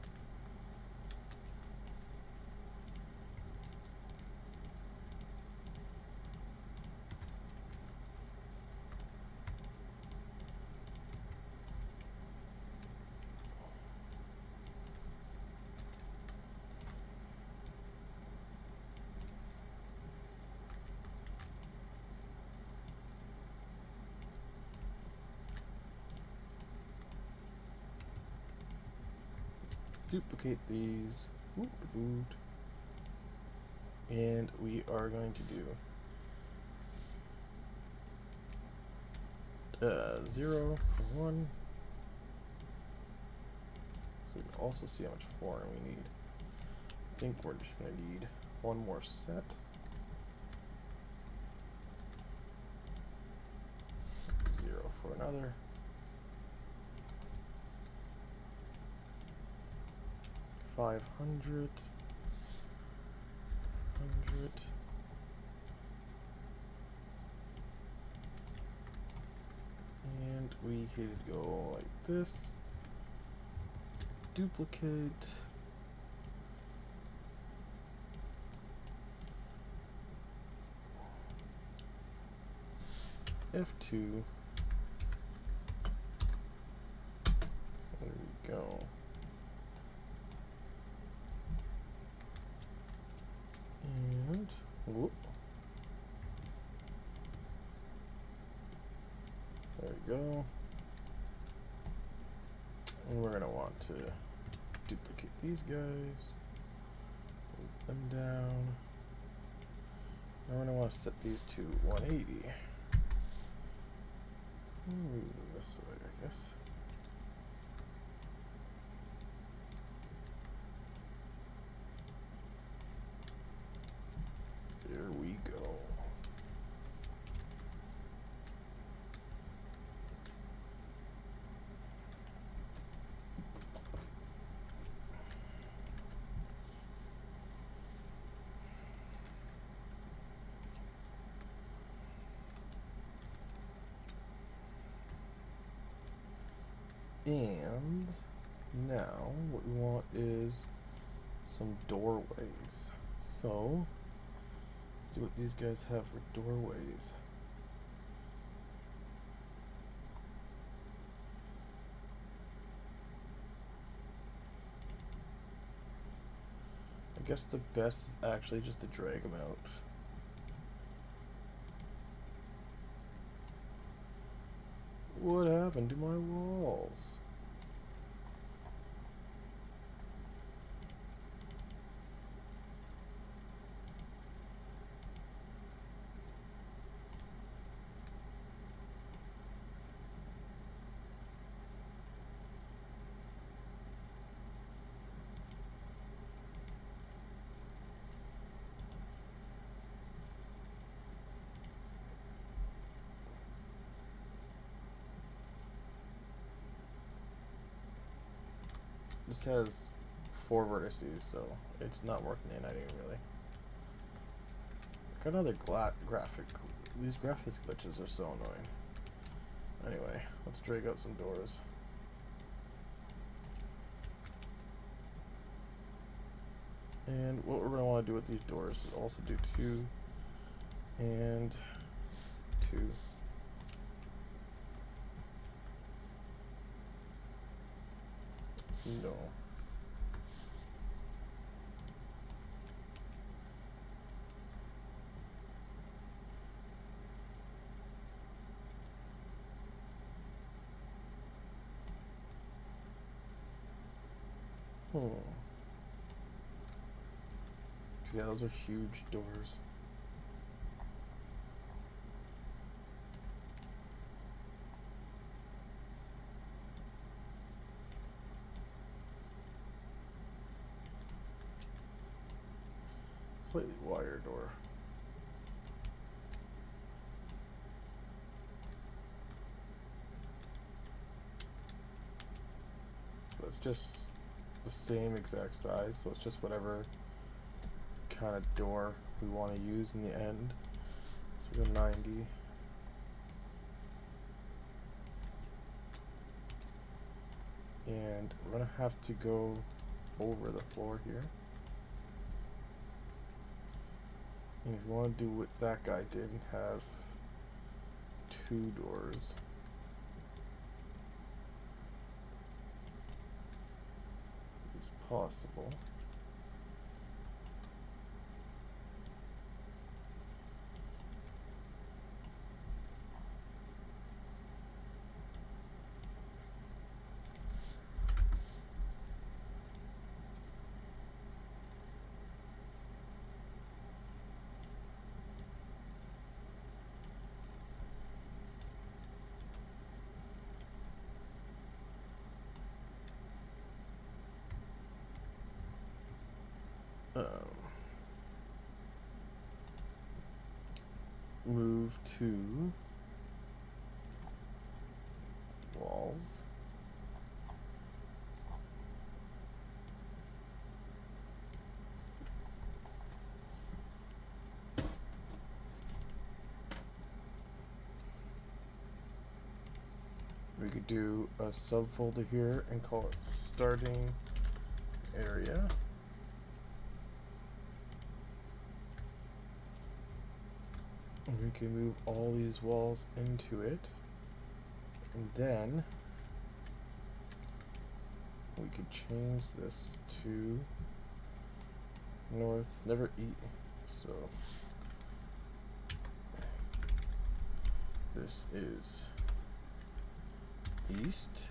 [SPEAKER 1] Duplicate these. And we are going to do 0 for 1. So we can also see how much flooring we need. I think we're just going to need one more set. 0 for another. 500. 100. And we could go like this. Duplicate. F2. There we go. And whoop. There we go. And we're gonna want to duplicate these guys. Move them down. And we're gonna want to set these to 180. Move them this way, I guess. There we go. And now what we want is some doorways. So let's see what these guys have for doorways. I guess the best is actually just to drag them out. What happened to my walls? This has 4 vertices, so it's not worth the anything really. Got another graphic. These graphics glitches are so annoying. Anyway, let's drag out some doors. And what we're going to want to do with these doors is also do 2 and 2. No. Yeah, those are huge doors. Slightly wider door. But it's just the same exact size, so it's just whatever kind of door we want to use in the end. So we go 90. And we're gonna have to go over the floor here. And if you want to do what that guy did and have 2 doors, it's possible. Move 2 walls. We could do a subfolder here and call it starting area. And we can move all these walls into it. And then we could change this to north, never eat. So this is east.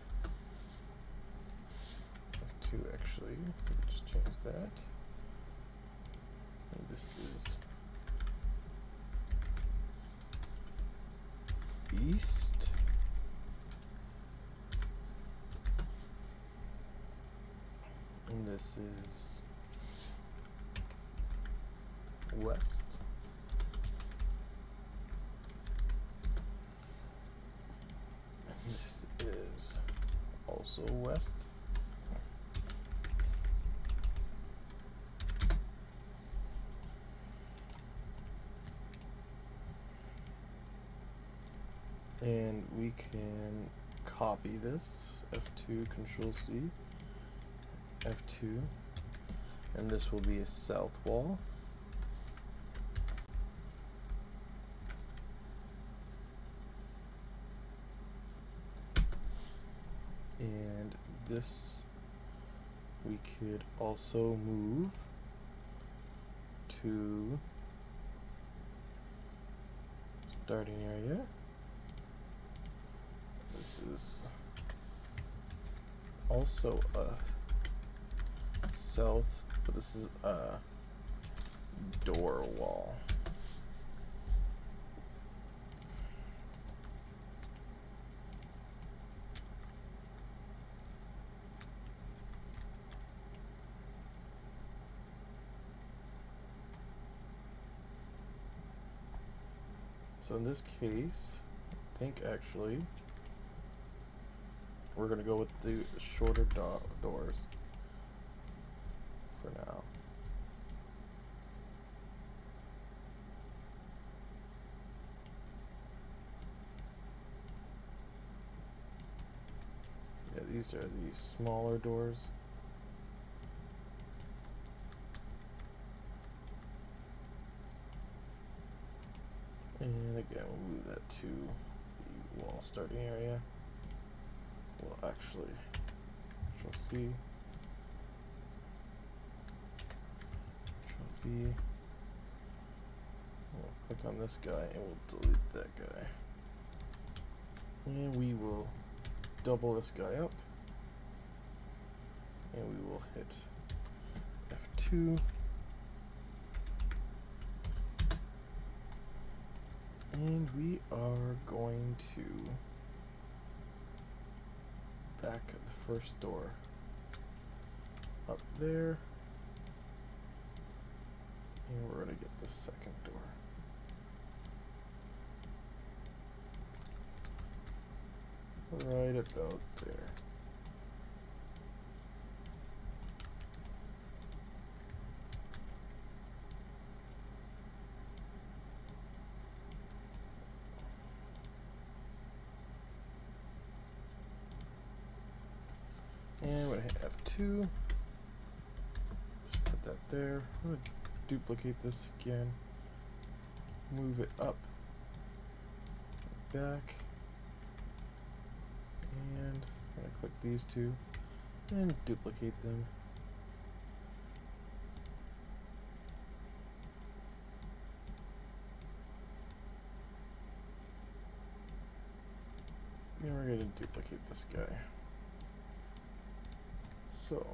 [SPEAKER 1] F2 actually, we can just change that. And this is east. And this is west. And this is also west. And we can copy this, F2, Control C, F2, and this will be a south wall. And this we could also move to starting area. This is also a south, but this is a door wall. So in this case, I think actually we're gonna go with the shorter doors for now. Yeah, these are the smaller doors. And again, we'll move that to the wall starting area. Well, actually, Control C, Control V. We'll click on this guy and we'll delete that guy. And we will double this guy up. And we will hit F2. And we are going to back the first door up there, and we're going to get the second door. Right about there. 2. Just put that there. I'm going to duplicate this again. Move it up, back, and I'm going to click these two and duplicate them. And we're going to duplicate this guy. So,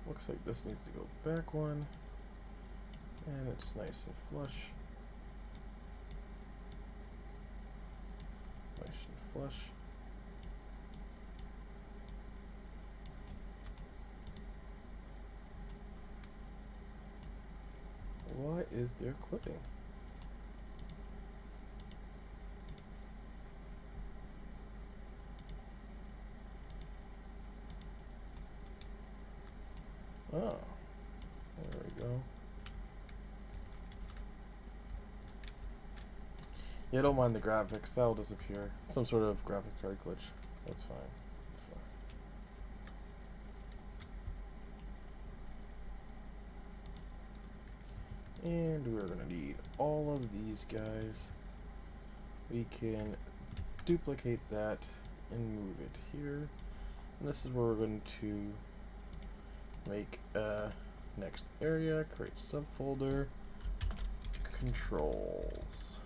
[SPEAKER 1] looks like this needs to go back one, and it's nice and flush. Nice and flush. Why is there clipping? Oh, there we go. Yeah, don't mind the graphics. That'll disappear. Some sort of graphic card glitch. That's fine. That's fine. And we're going to need all of these guys. We can duplicate that and move it here. And this is where we're going to make a next area, create subfolder, controls,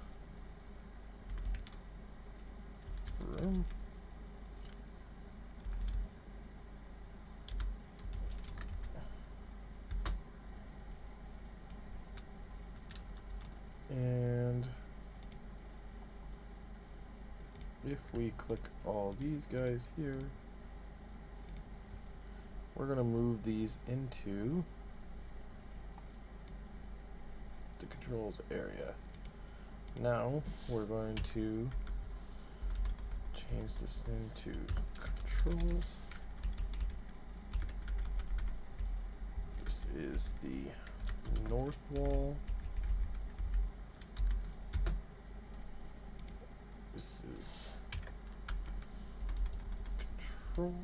[SPEAKER 1] room, and if we click all these guys here, we're going to move these into the controls area. Now we're going to change this into controls. This is the north wall. This is control.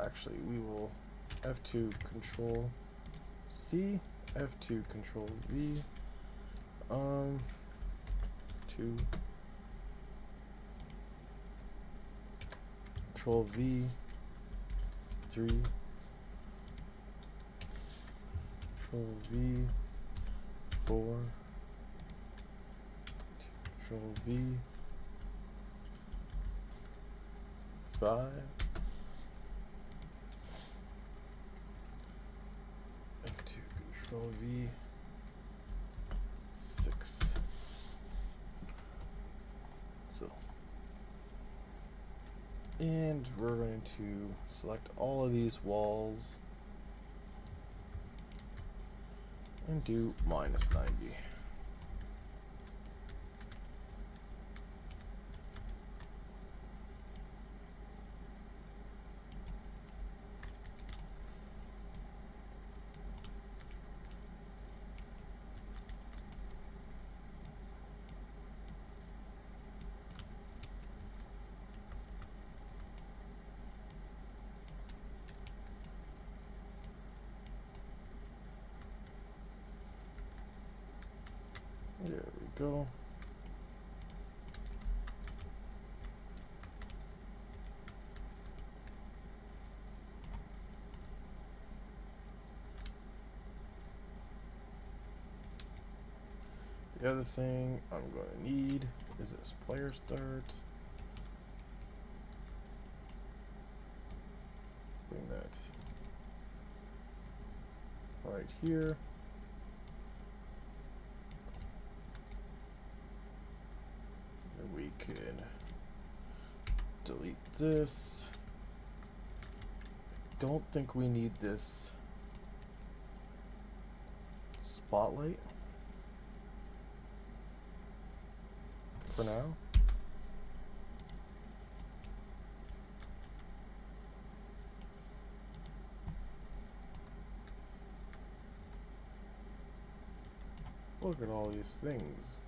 [SPEAKER 1] Actually, we will F2 control C, F2 control V, 2, control V, 3, control V, 4, control V, 5, Control V, 6. So, and we're going to select all of these walls and do -90. There we go. The other thing I'm going to need is this player start. Bring that right here. And we can delete this. Don't think we need this spotlight for now. Look at all these things.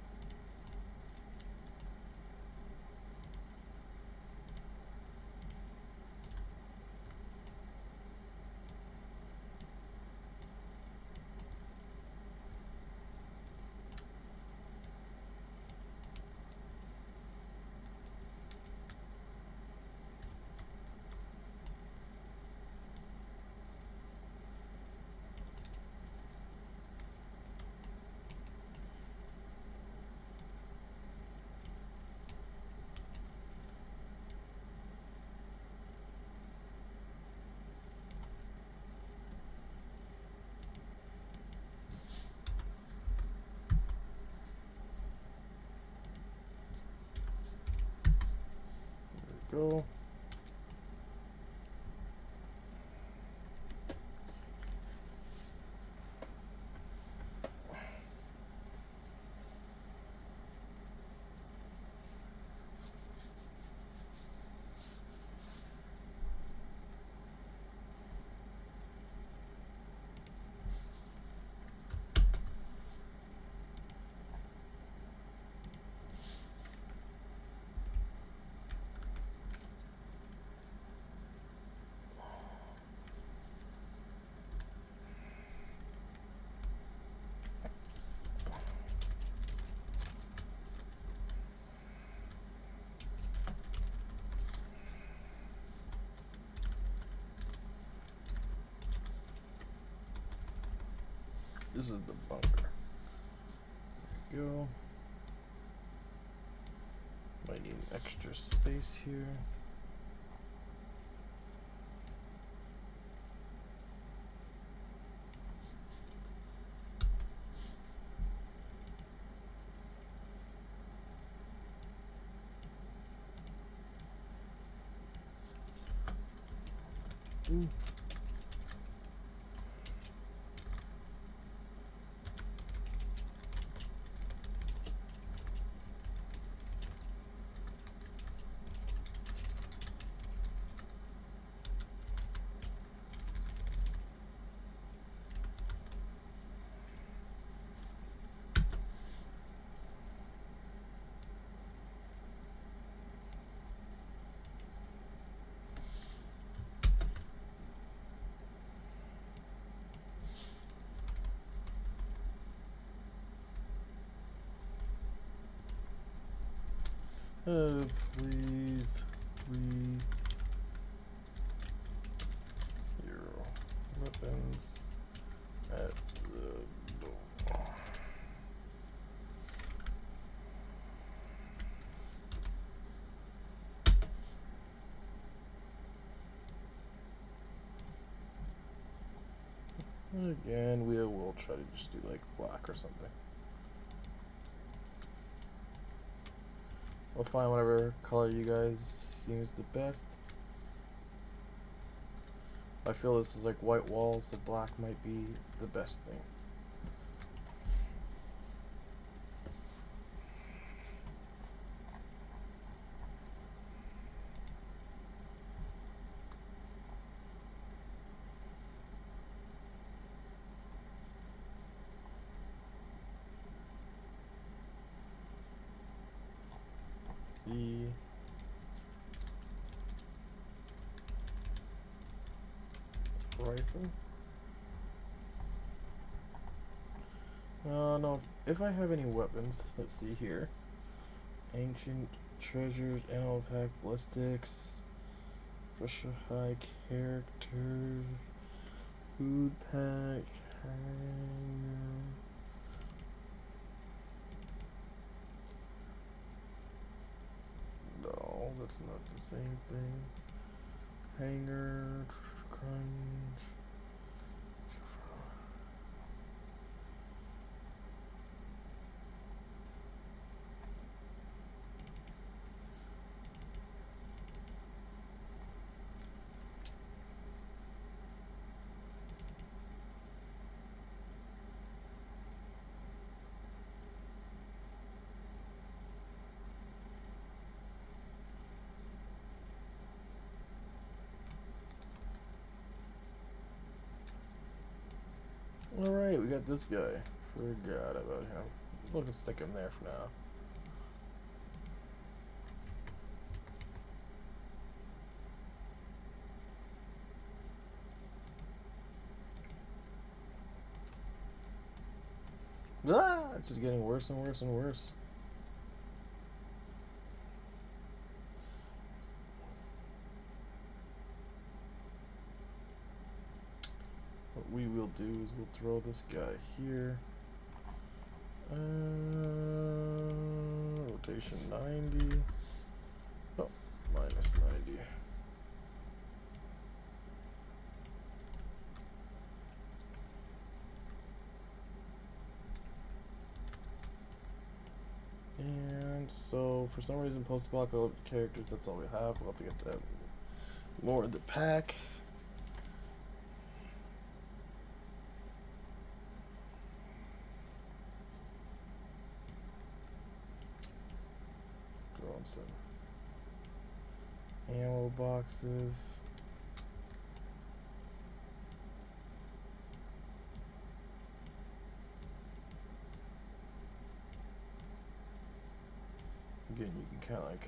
[SPEAKER 1] go. This is the bunker. There we go. Might need an extra space here. Please your weapons at the door. Again, we will try to just do like black or something. We'll find whatever color you guys seems the best. I feel this is like white walls, so black might be the best thing. See. Rifle. No, if I have any weapons, let's see here. Ancient treasures, animal pack, ballistics, Russia high character, food pack, no, that's not the same thing. Hanger, crunch. Alright, we got this guy. Forgot about him. We'll just stick him there for now. Ah, it's just getting worse and worse and worse. What we will do is we'll throw this guy here. Rotation 90. Oh, minus 90. And so So for some reason, post-apocalyptic characters. That's all we have. We'll have to get that more in the pack. Throwing some ammo boxes. Again, you can kind of like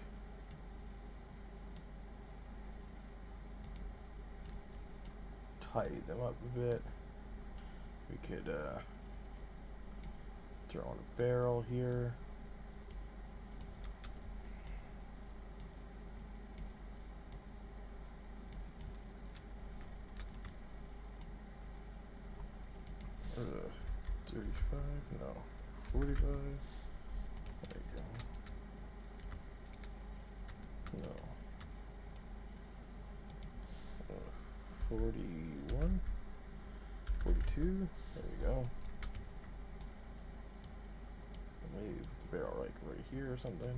[SPEAKER 1] tidy them up a bit. We could throw in a barrel here. What is this? 35? No. 45? There you go. No. 41? 42? There you go. Maybe put the barrel like right here or something.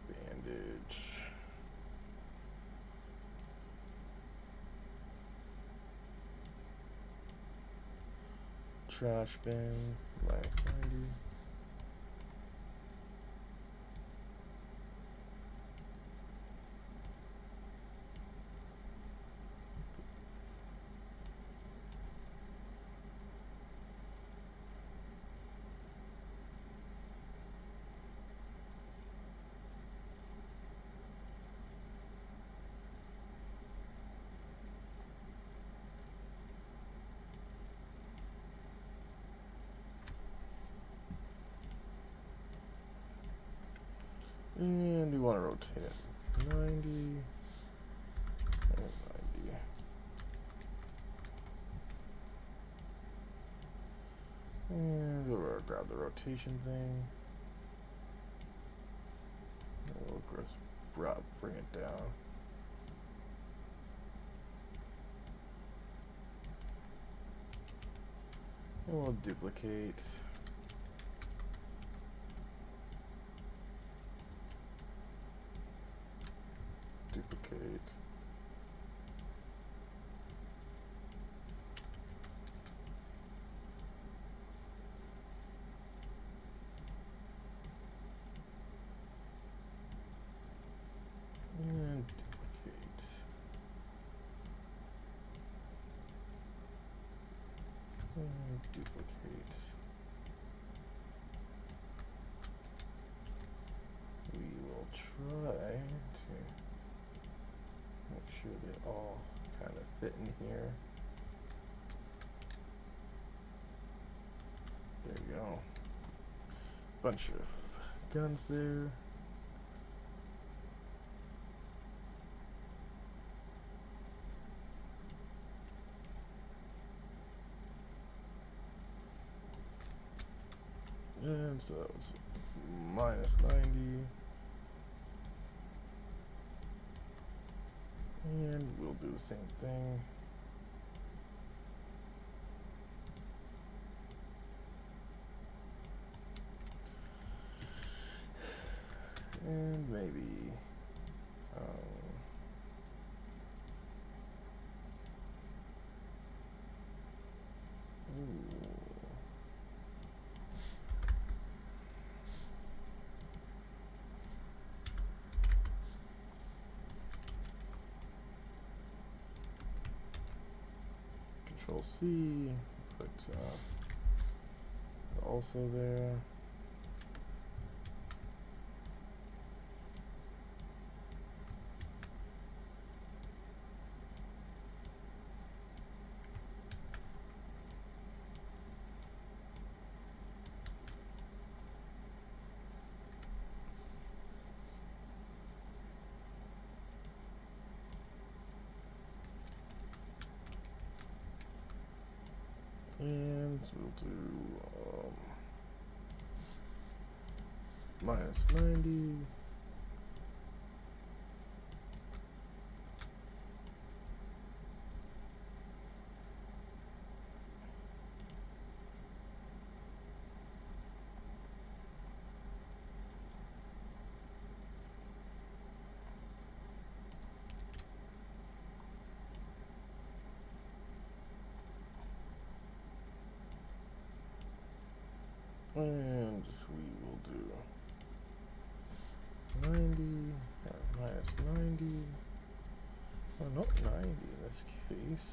[SPEAKER 1] Bandage. Trash bin. -90. And we want to rotate it 90 and 90. And we'll grab the rotation thing. And we'll bring it down. And we'll duplicate. Duplicate. And duplicate. And duplicate. We will try to make sure they all kind of fit in here. There you go. Bunch of guns there. And so it's -90. And we'll do the same thing. And maybe Control C, put also there. And we'll do -90. And we will do 90, minus 90. Oh, not 90 in this case.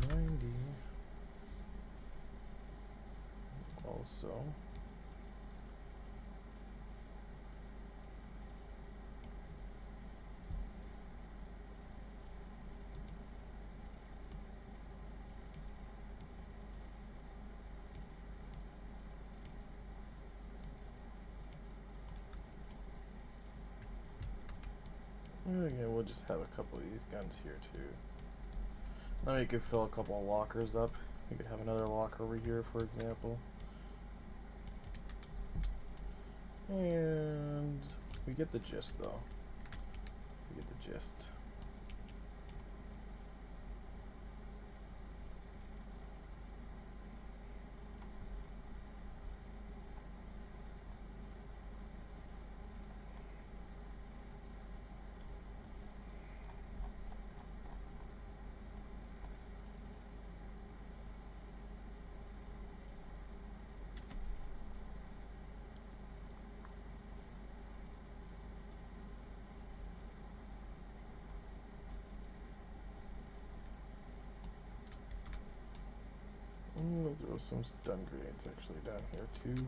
[SPEAKER 1] 90 also. And again, we'll just have a couple of these guns here too. Now you could fill a couple of lockers up. You could have another locker over here, for example. And we get the gist, though. We get the gist. We'll throw some stun grenades actually down here too.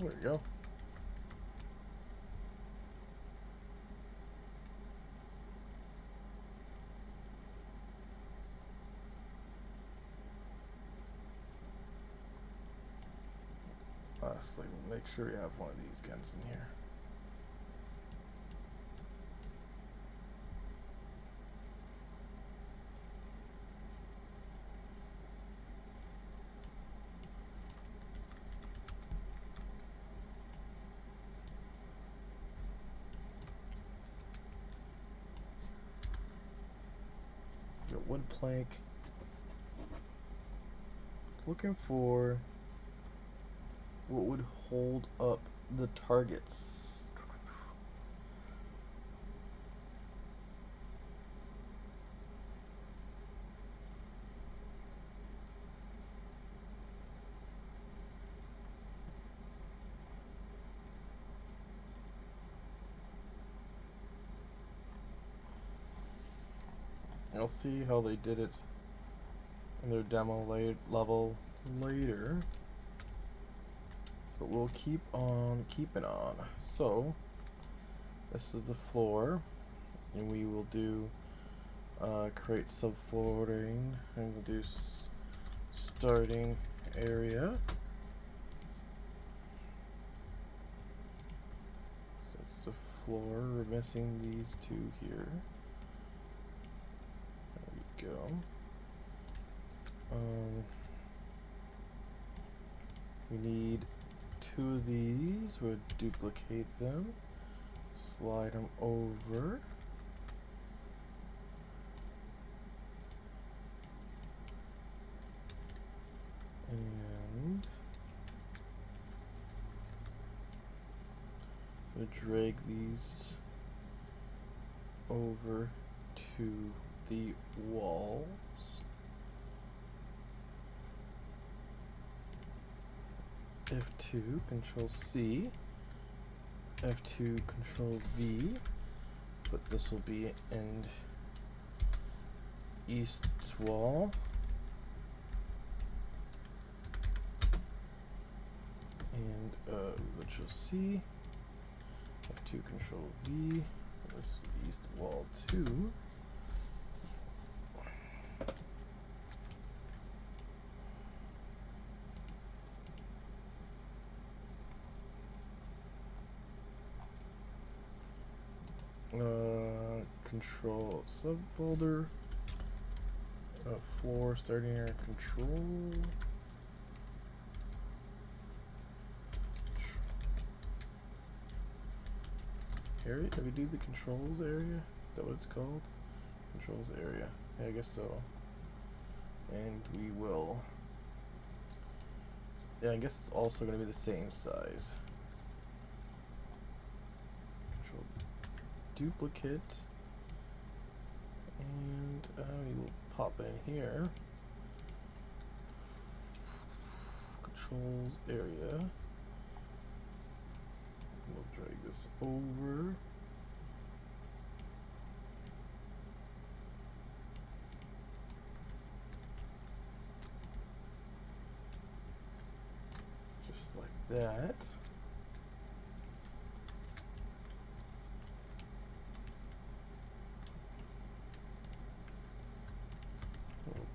[SPEAKER 1] There we go. Lastly, we'll make sure you have one of these guns in here. Got wood plank. Looking for what would hold up the targets. I'll see how they did it in their demo level later. But we'll keep on keeping on. So, this is the floor. And we will do create subflooring. And we'll do starting area. So it's the floor. We're missing these two here. There we go. We need two of these. We'll duplicate them, slide them over, and we'll drag these over to the walls. F2, Control C, F2, Control V, but this will be in east wall. And Control C, F2, Control V, this east wall 2. Control subfolder, floor starting area control. Area? Did we do the controls area? Is that what it's called? Controls area. Yeah, I guess so. And we will. Yeah, I guess it's also going to be the same size. duplicate, and we will pop it in here. Controls area. We'll drag this over. Just like that. We'll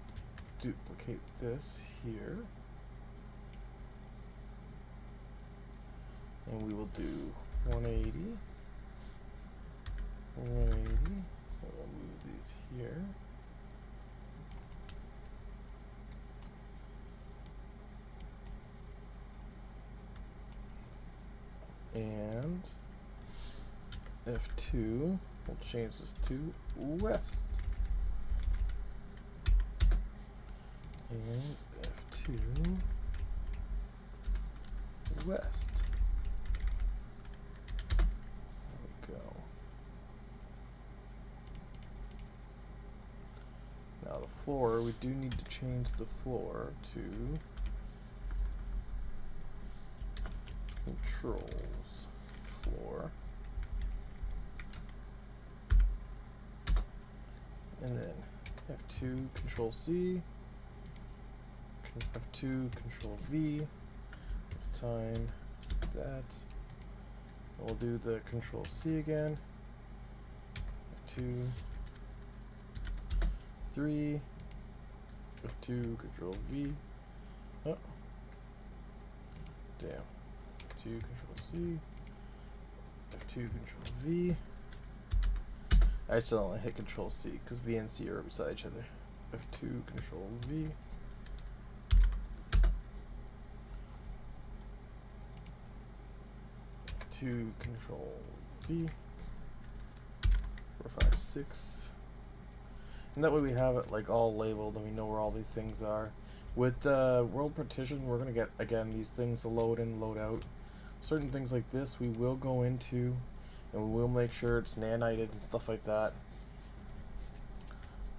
[SPEAKER 1] duplicate this here. And we will do 180. 180. We'll move these here. And F2, we'll change this to west. And F2, west. There we go. Now the floor, we do need to change the floor to controls floor, and then F2 Control C, F2 Control V. This time that. We'll do the Control C again. F2, 3, F2 Control V. Oh, damn. F2 Control C, F2 Control V. I accidentally hit Control C because V and C are beside each other. F2 Control V. F2 Control V. 4, 5, 6. And that way we have it like all labeled and we know where all these things are. With world partition, we're gonna get again these things to load in, load out. Certain things like this we will go into, and we will make sure it's nanited and stuff like that.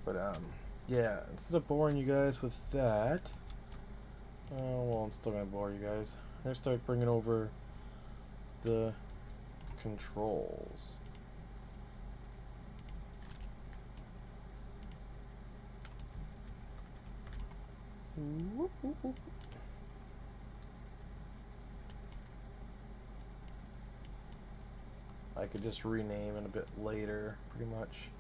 [SPEAKER 1] But yeah, instead of boring you guys with that, well, I'm still gonna bore you guys. I'm gonna start bringing over the controls. Whoop, whoop, whoop. I could just rename it a bit later, pretty much.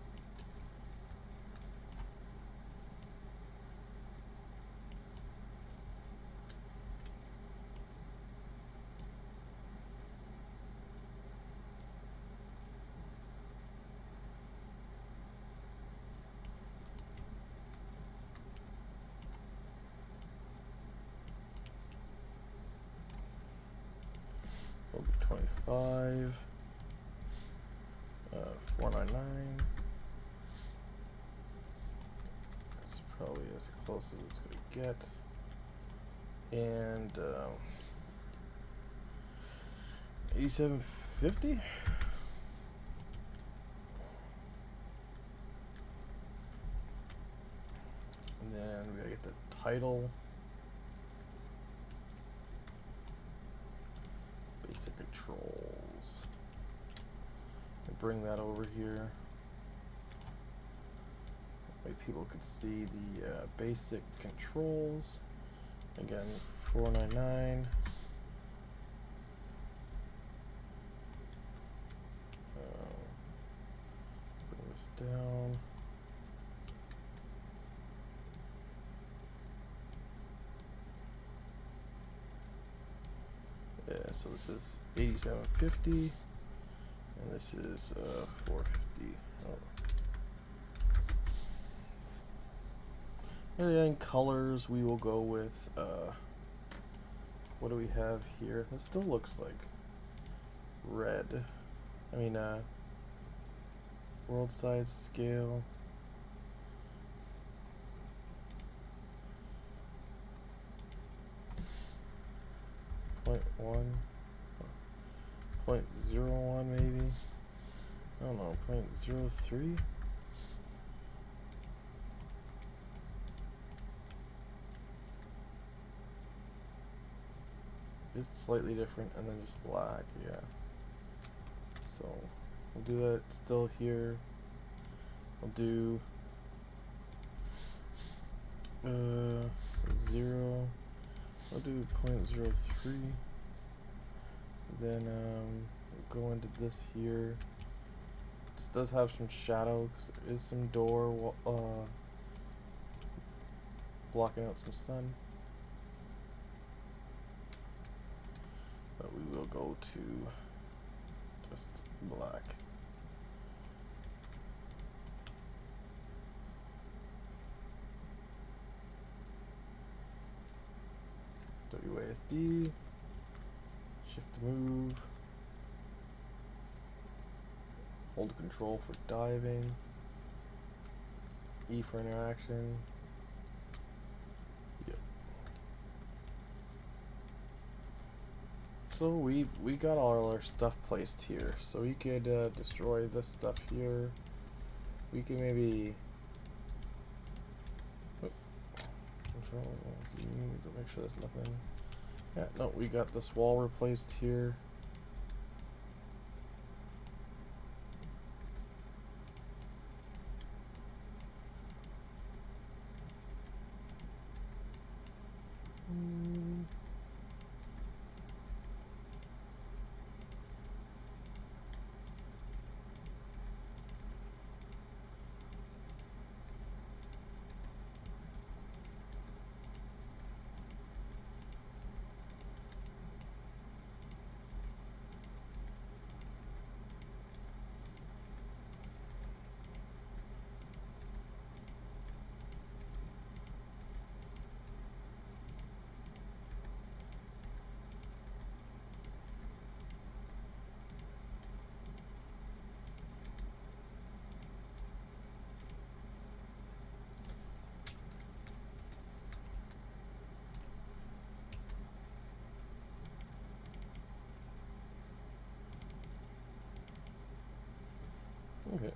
[SPEAKER 1] So 25. 499. That's probably as close as it's gonna get. And 8750. And then we gotta get the title. Basic controls. Bring that over here. That way people could see the basic controls. Again, 499. Bring this down. Yeah, so this is 8750. And this is 450. Oh. And then colors, we will go with what do we have here? This still looks like red. I mean, world size scale. .1. 0.01 maybe. I don't know, 0.03? It's slightly different, and then just black, yeah. So we'll do that still here. I'll do 0. I'll do 0.03. Then we'll go into this here. This does have some shadow because there is some door blocking out some sun. But we will go to just black. WASD, shift to move, hold control for diving, E for interaction. Yep. So we got all our stuff placed here. So we could destroy this stuff here. We can maybe control Z to make sure there's nothing. Yeah, no, we got this wall replaced here. Okay.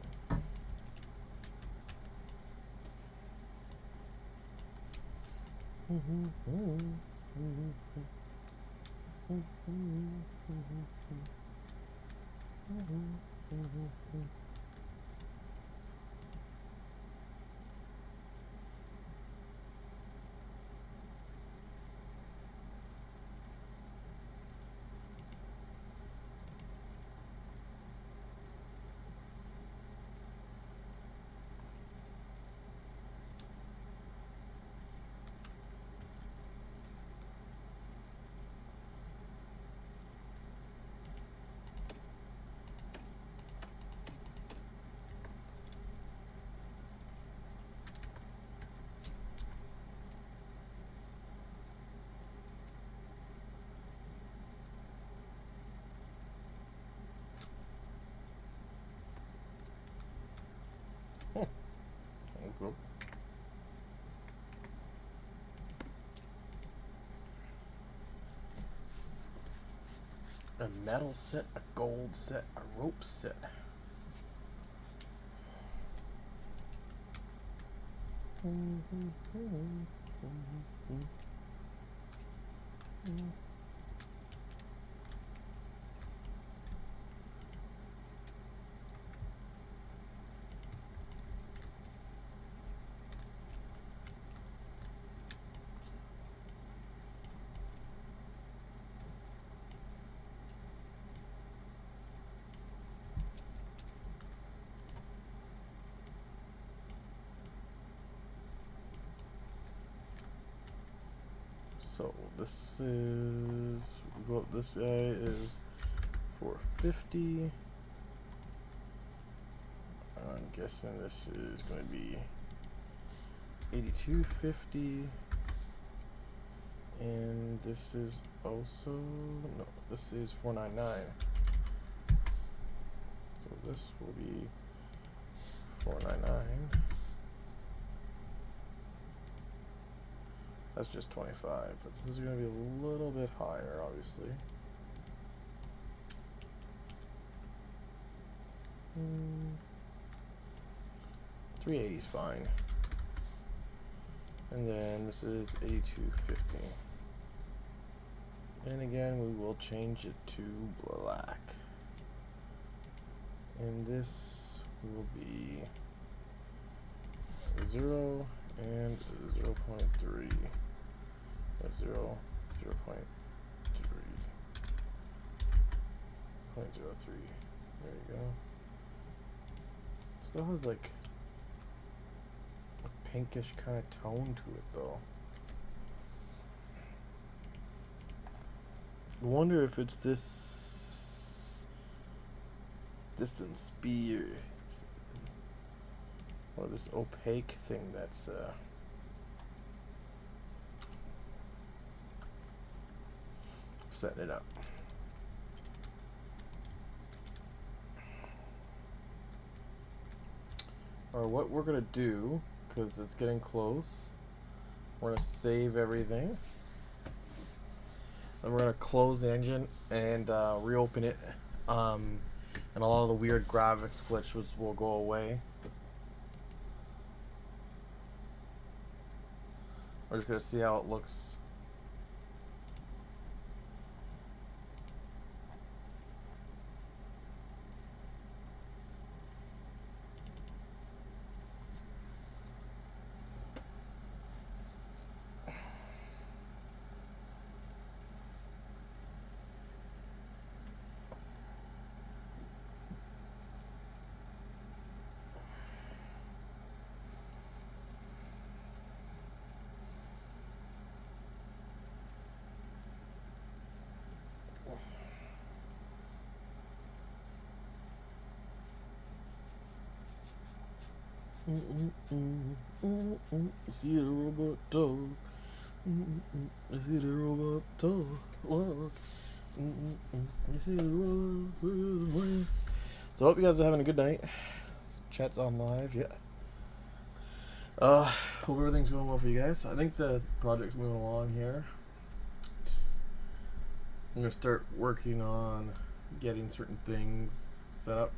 [SPEAKER 1] Cool. A metal set, a gold set, a rope set. So this is, we go up, this guy is 450. I'm guessing this is going to be 8250. And this is also, no, this is 499. So this will be 499. That's just 25, but this is going to be a little bit higher, obviously. 380 is fine. And then this is 8250. And again, we will change it to black. And this will be 0 and 0.3. 0, 0.3. 0.03. There you go. Still has like a pinkish kind of tone to it though. I wonder if it's this distance spear or this opaque thing that's setting it up. Or what we're gonna do, because it's getting close, we're gonna save everything. Then we're gonna close the engine and reopen it, and a lot of the weird graphics glitches will go away. We're just gonna see how it looks. I see the robot dog. I see the robot dog. Walk. I see the robot. So I hope you guys are having a good night. Chat's on live, yeah. Hope everything's going well for you guys. I think the project's moving along here. I'm gonna start working on getting certain things set up.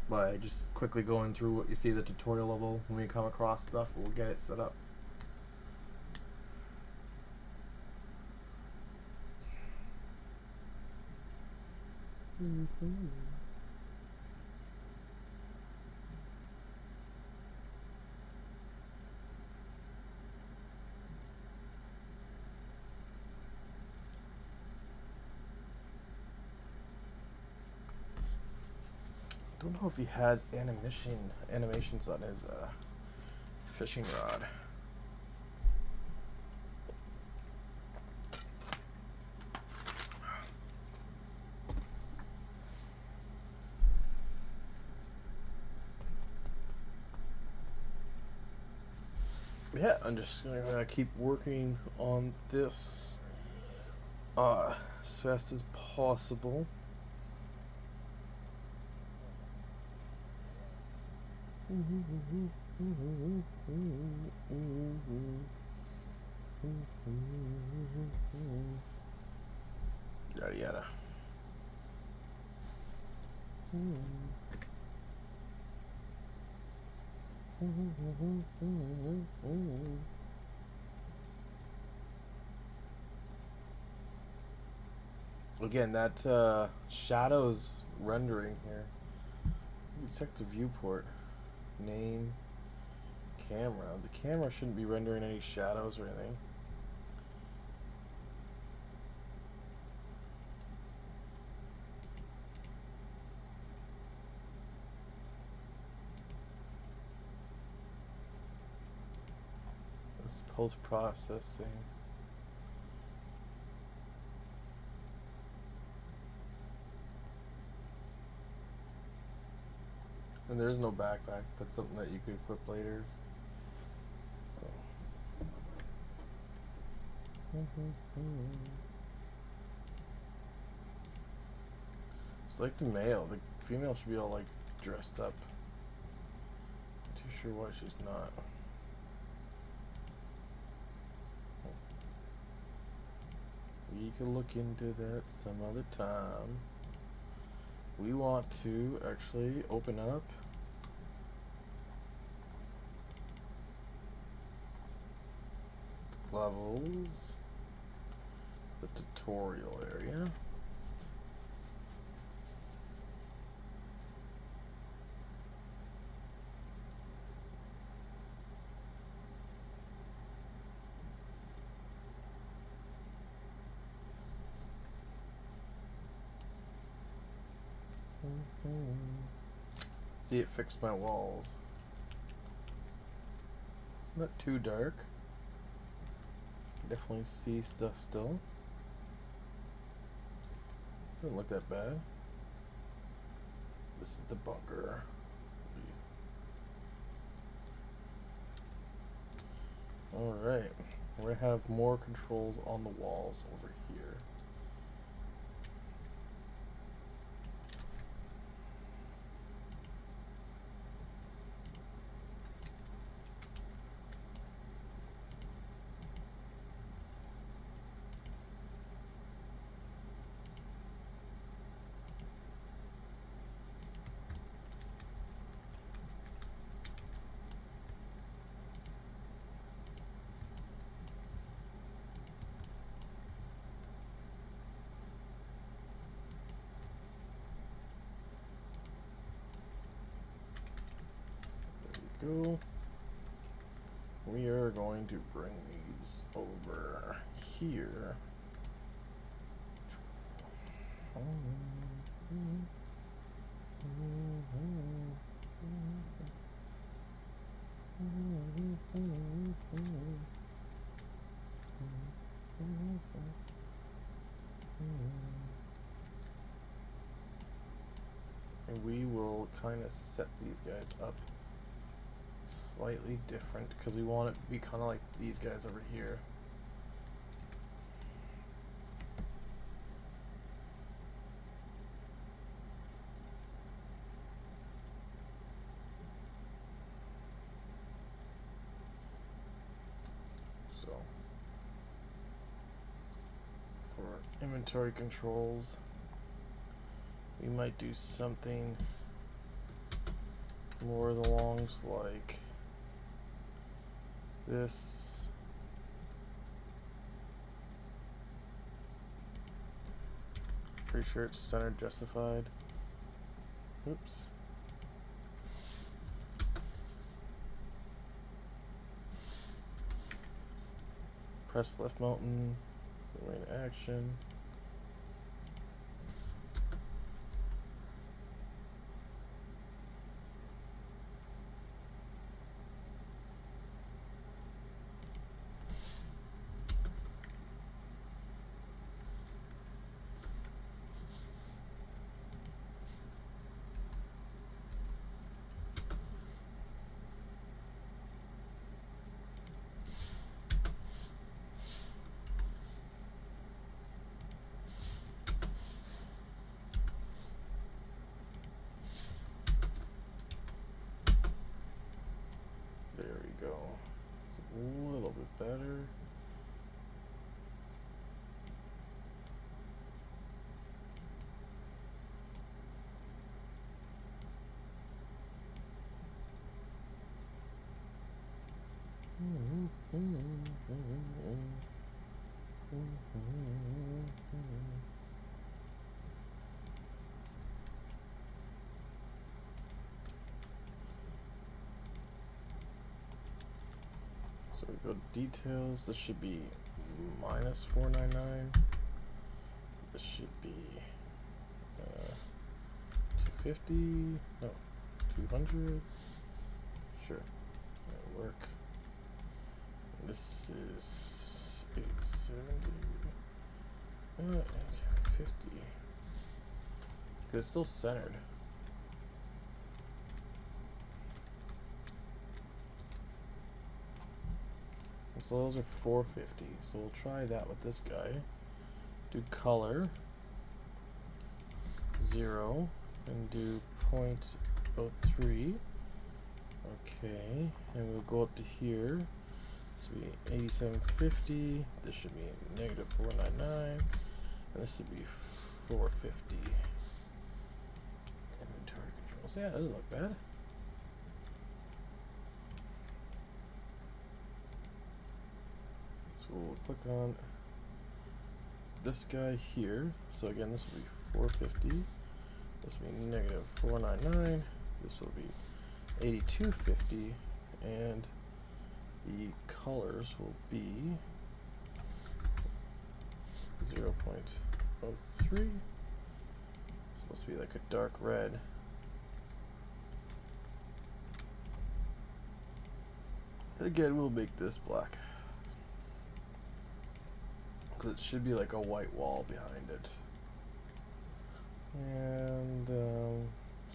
[SPEAKER 1] By just quickly going through what you see the tutorial level. When we come across stuff, we'll get it set up. Don't know if he has animations on his fishing rod. Yeah, I'm just gonna keep working on this as fast as possible. Yada yada. Again, that shadows rendering here. Check the viewport. Name, camera. The camera shouldn't be rendering any shadows or anything. It's post-processing. And there's no backpack. That's something that you could equip later. It's like the male. The female should be all like dressed up. Not too sure why she's not. We can look into that some other time. We want to actually open up levels, the tutorial area. See, it fixed my walls. It's not too dark. Definitely see stuff still. Doesn't look that bad. This is the bunker. Alright. We're gonna have more controls on the walls over here. Go. We are going to bring these over here. And we will kind of set these guys up slightly different because we want it to be kind of like these guys over here. So for inventory controls, we might do something more along like this. Pretty sure it's centered justified. Oops. Press left mountain, go in action. There we go. It's a little bit better. So we go to details. This should be minus 499. This should be 250. No, 200. Sure, that'll work. This is 870. 850. It's still centered. So those are 450. So we'll try that with this guy. Do color 0 and do 0.03. Okay, and we'll go up to here. This will be 8750. This should be negative 499. And this would be 450. Inventory controls. Yeah, that doesn't look bad. So we'll click on this guy here. So again, this will be 450. This will be negative 499. This will be 8250. And the colors will be 0.03. It's supposed to be like a dark red. And again, we'll make this black, because it should be like a white wall behind it. And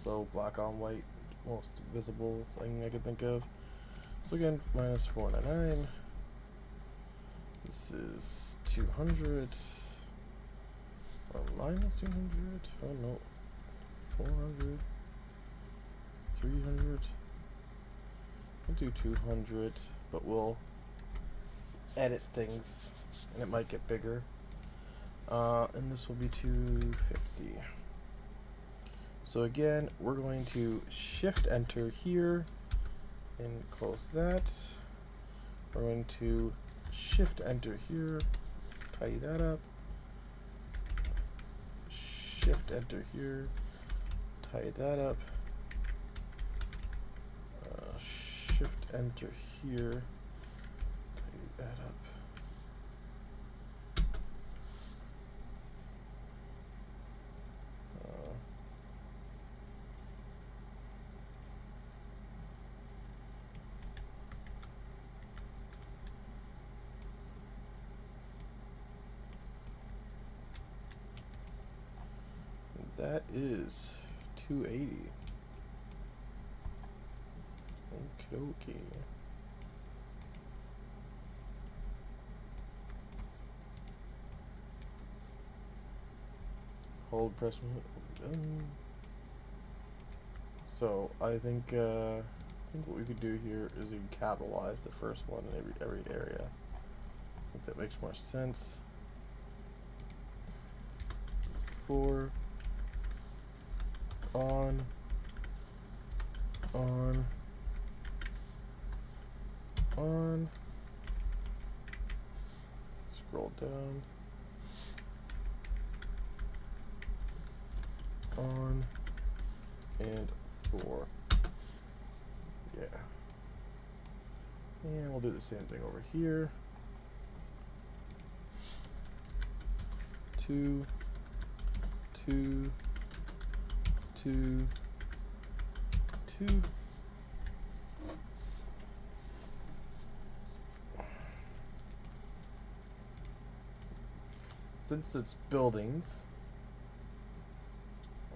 [SPEAKER 1] so black on white, most visible thing I could think of. So again, minus 499. This is 200. Or minus 200. Oh no. 400. 300. We'll do 200, but we'll edit things and it might get bigger. And this will be 250. So again, we're going to shift enter here and close that. We're going to shift enter here, tidy that up. Shift enter here, tidy that up. Shift enter here, tidy that up. That is 280. Okay. Hold, press. So I think what we could do here is we can capitalize the first one in every area. I think that makes more sense. 4 on, scroll down, on, and 4. Yeah. And we'll do the same thing over here. 2, 2, 2, 2. Since it's buildings,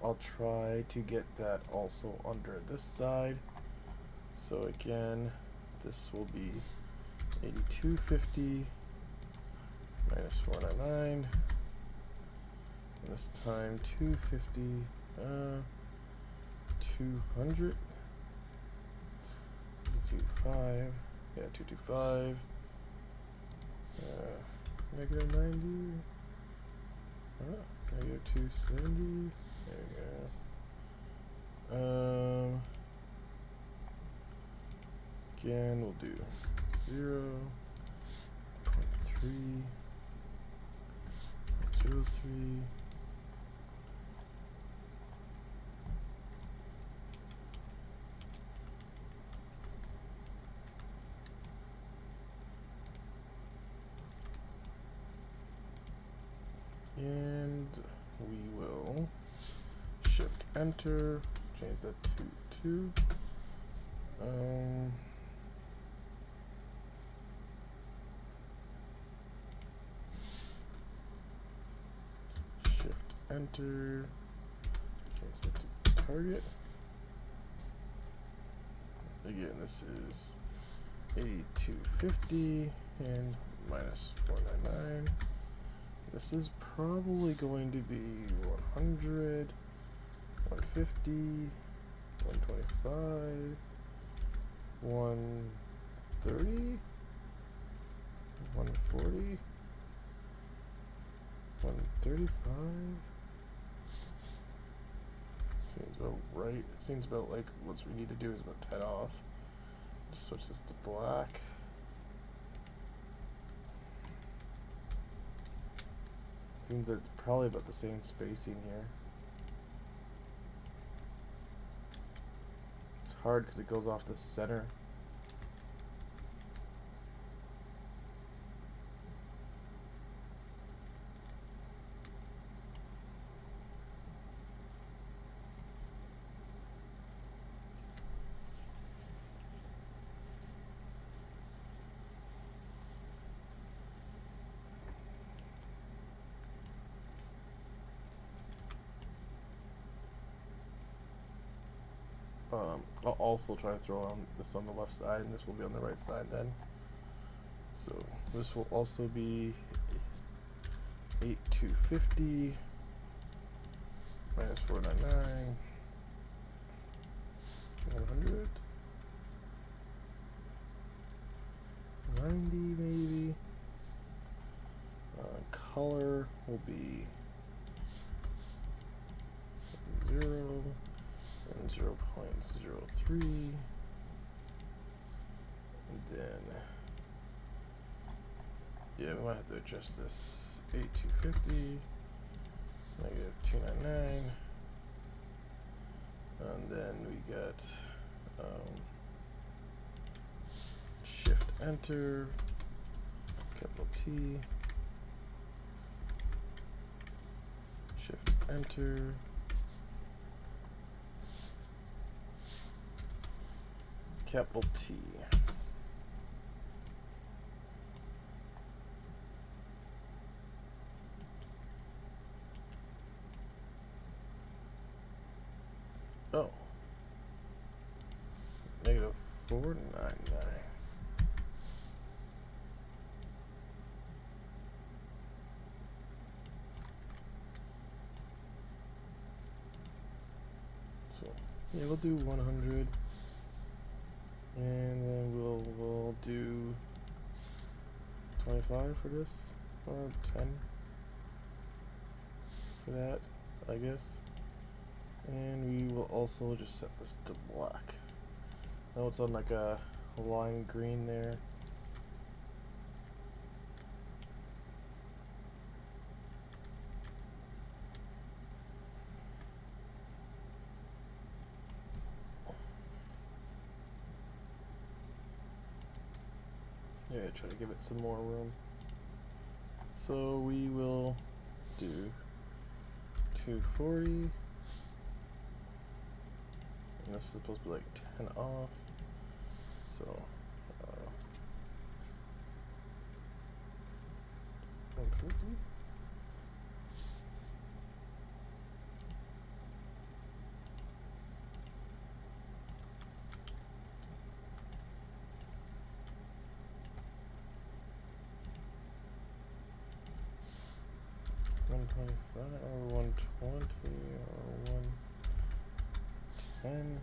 [SPEAKER 1] I'll try to get that also under this side. So again, this will be 8250 minus 499. And this time 250, 200, 225, yeah, 225, negative 90, negative 270, there we go. Again, we'll do 0, 0.3, 0.03, and we will shift enter, change that to 2. Shift enter, change that to target. Again, this is 8250 and minus 499. This is probably going to be 100, 150, 125, 130. 140. 135. Seems about right. It seems about like what we need to do is about 10 off. Just switch this to black. Seems that it's probably about the same spacing here. It's hard because it goes off the center. I'll also try to throw on this on the left side, and this will be on the right side then. So this will also be 8,250 minus 499, 100, 90 maybe. Color will be 0 and 0.03, and then yeah, we might have to adjust this 8,250 negative 299, and then we got shift enter, capital T, shift enter, capital T. Oh. Negative 499. So, yeah, we'll do 100. And then we'll do 25 for this, or 10 for that, I guess. And we will also just set this to black. Now it's on like a lime green there. Yeah, try to give it some more room. So we will do 240. And this is supposed to be like 10 off. So 150. $125 or $120 or $110.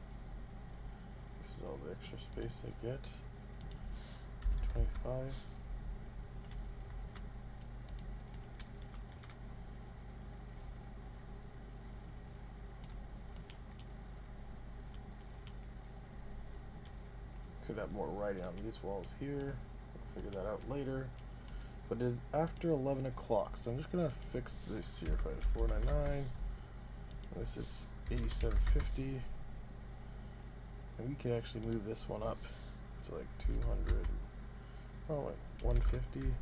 [SPEAKER 1] This is all the extra space I get. 25. Could have more writing on these walls here. We'll figure that out later. But it is after 11 o'clock, so I'm just gonna fix this here. If I have 499, this is 8750, and we can actually move this one up to like 200. Oh wait, 150,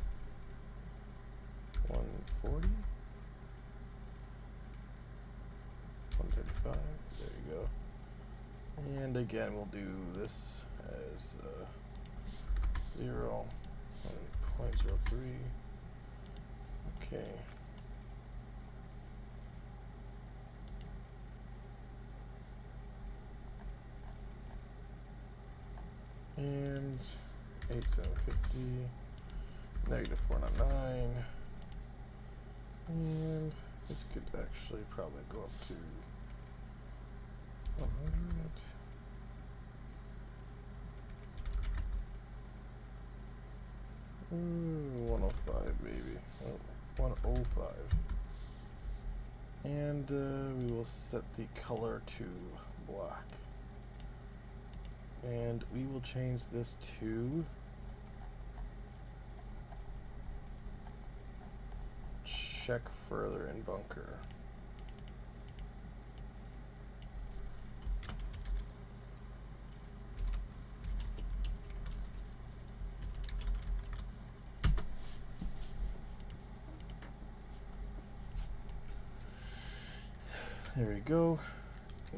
[SPEAKER 1] 140, 135. There you go. And again, we'll do this as 0. 0.03. Okay. And 8750, negative 499. And this could actually probably go up to 100. baby. Oh, 105. And we will set the color to black. And we will change this to check further in bunker. There we go.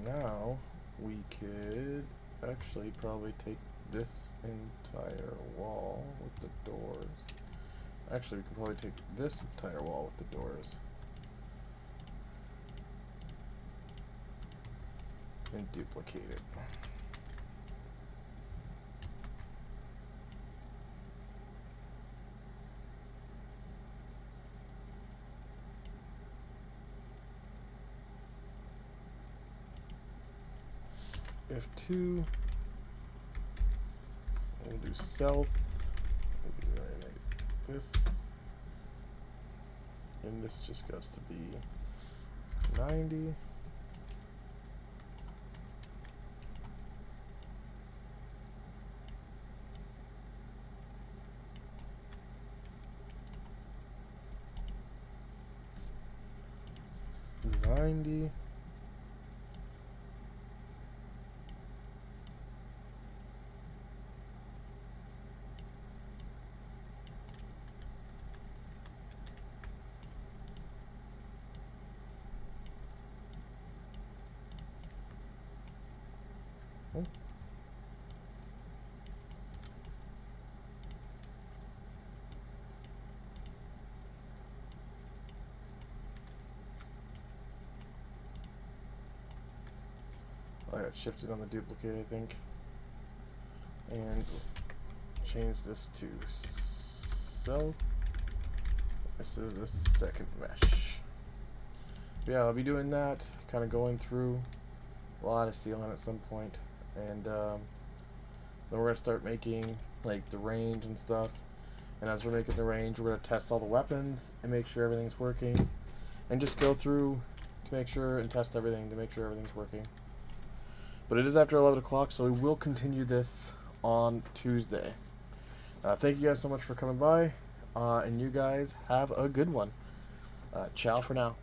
[SPEAKER 1] Now we could actually probably take this entire wall with the doors. Actually, we could probably take this entire wall with the doors and duplicate it. F2. We'll do south. This. And this just goes to be 90. Oh. I got shifted on the duplicate, I think. And change this to south. This is the second mesh. Yeah, I'll be doing that, kind of going through a lot of sealing at some point. And then we're going to start making like the range and stuff. And as we're making the range, we're going to test all the weapons and make sure everything's working. And just go through to make sure and test everything to make sure everything's working. But it is after 11 o'clock, so we will continue this on Tuesday. Thank you guys so much for coming by. And you guys have a good one. Ciao for now.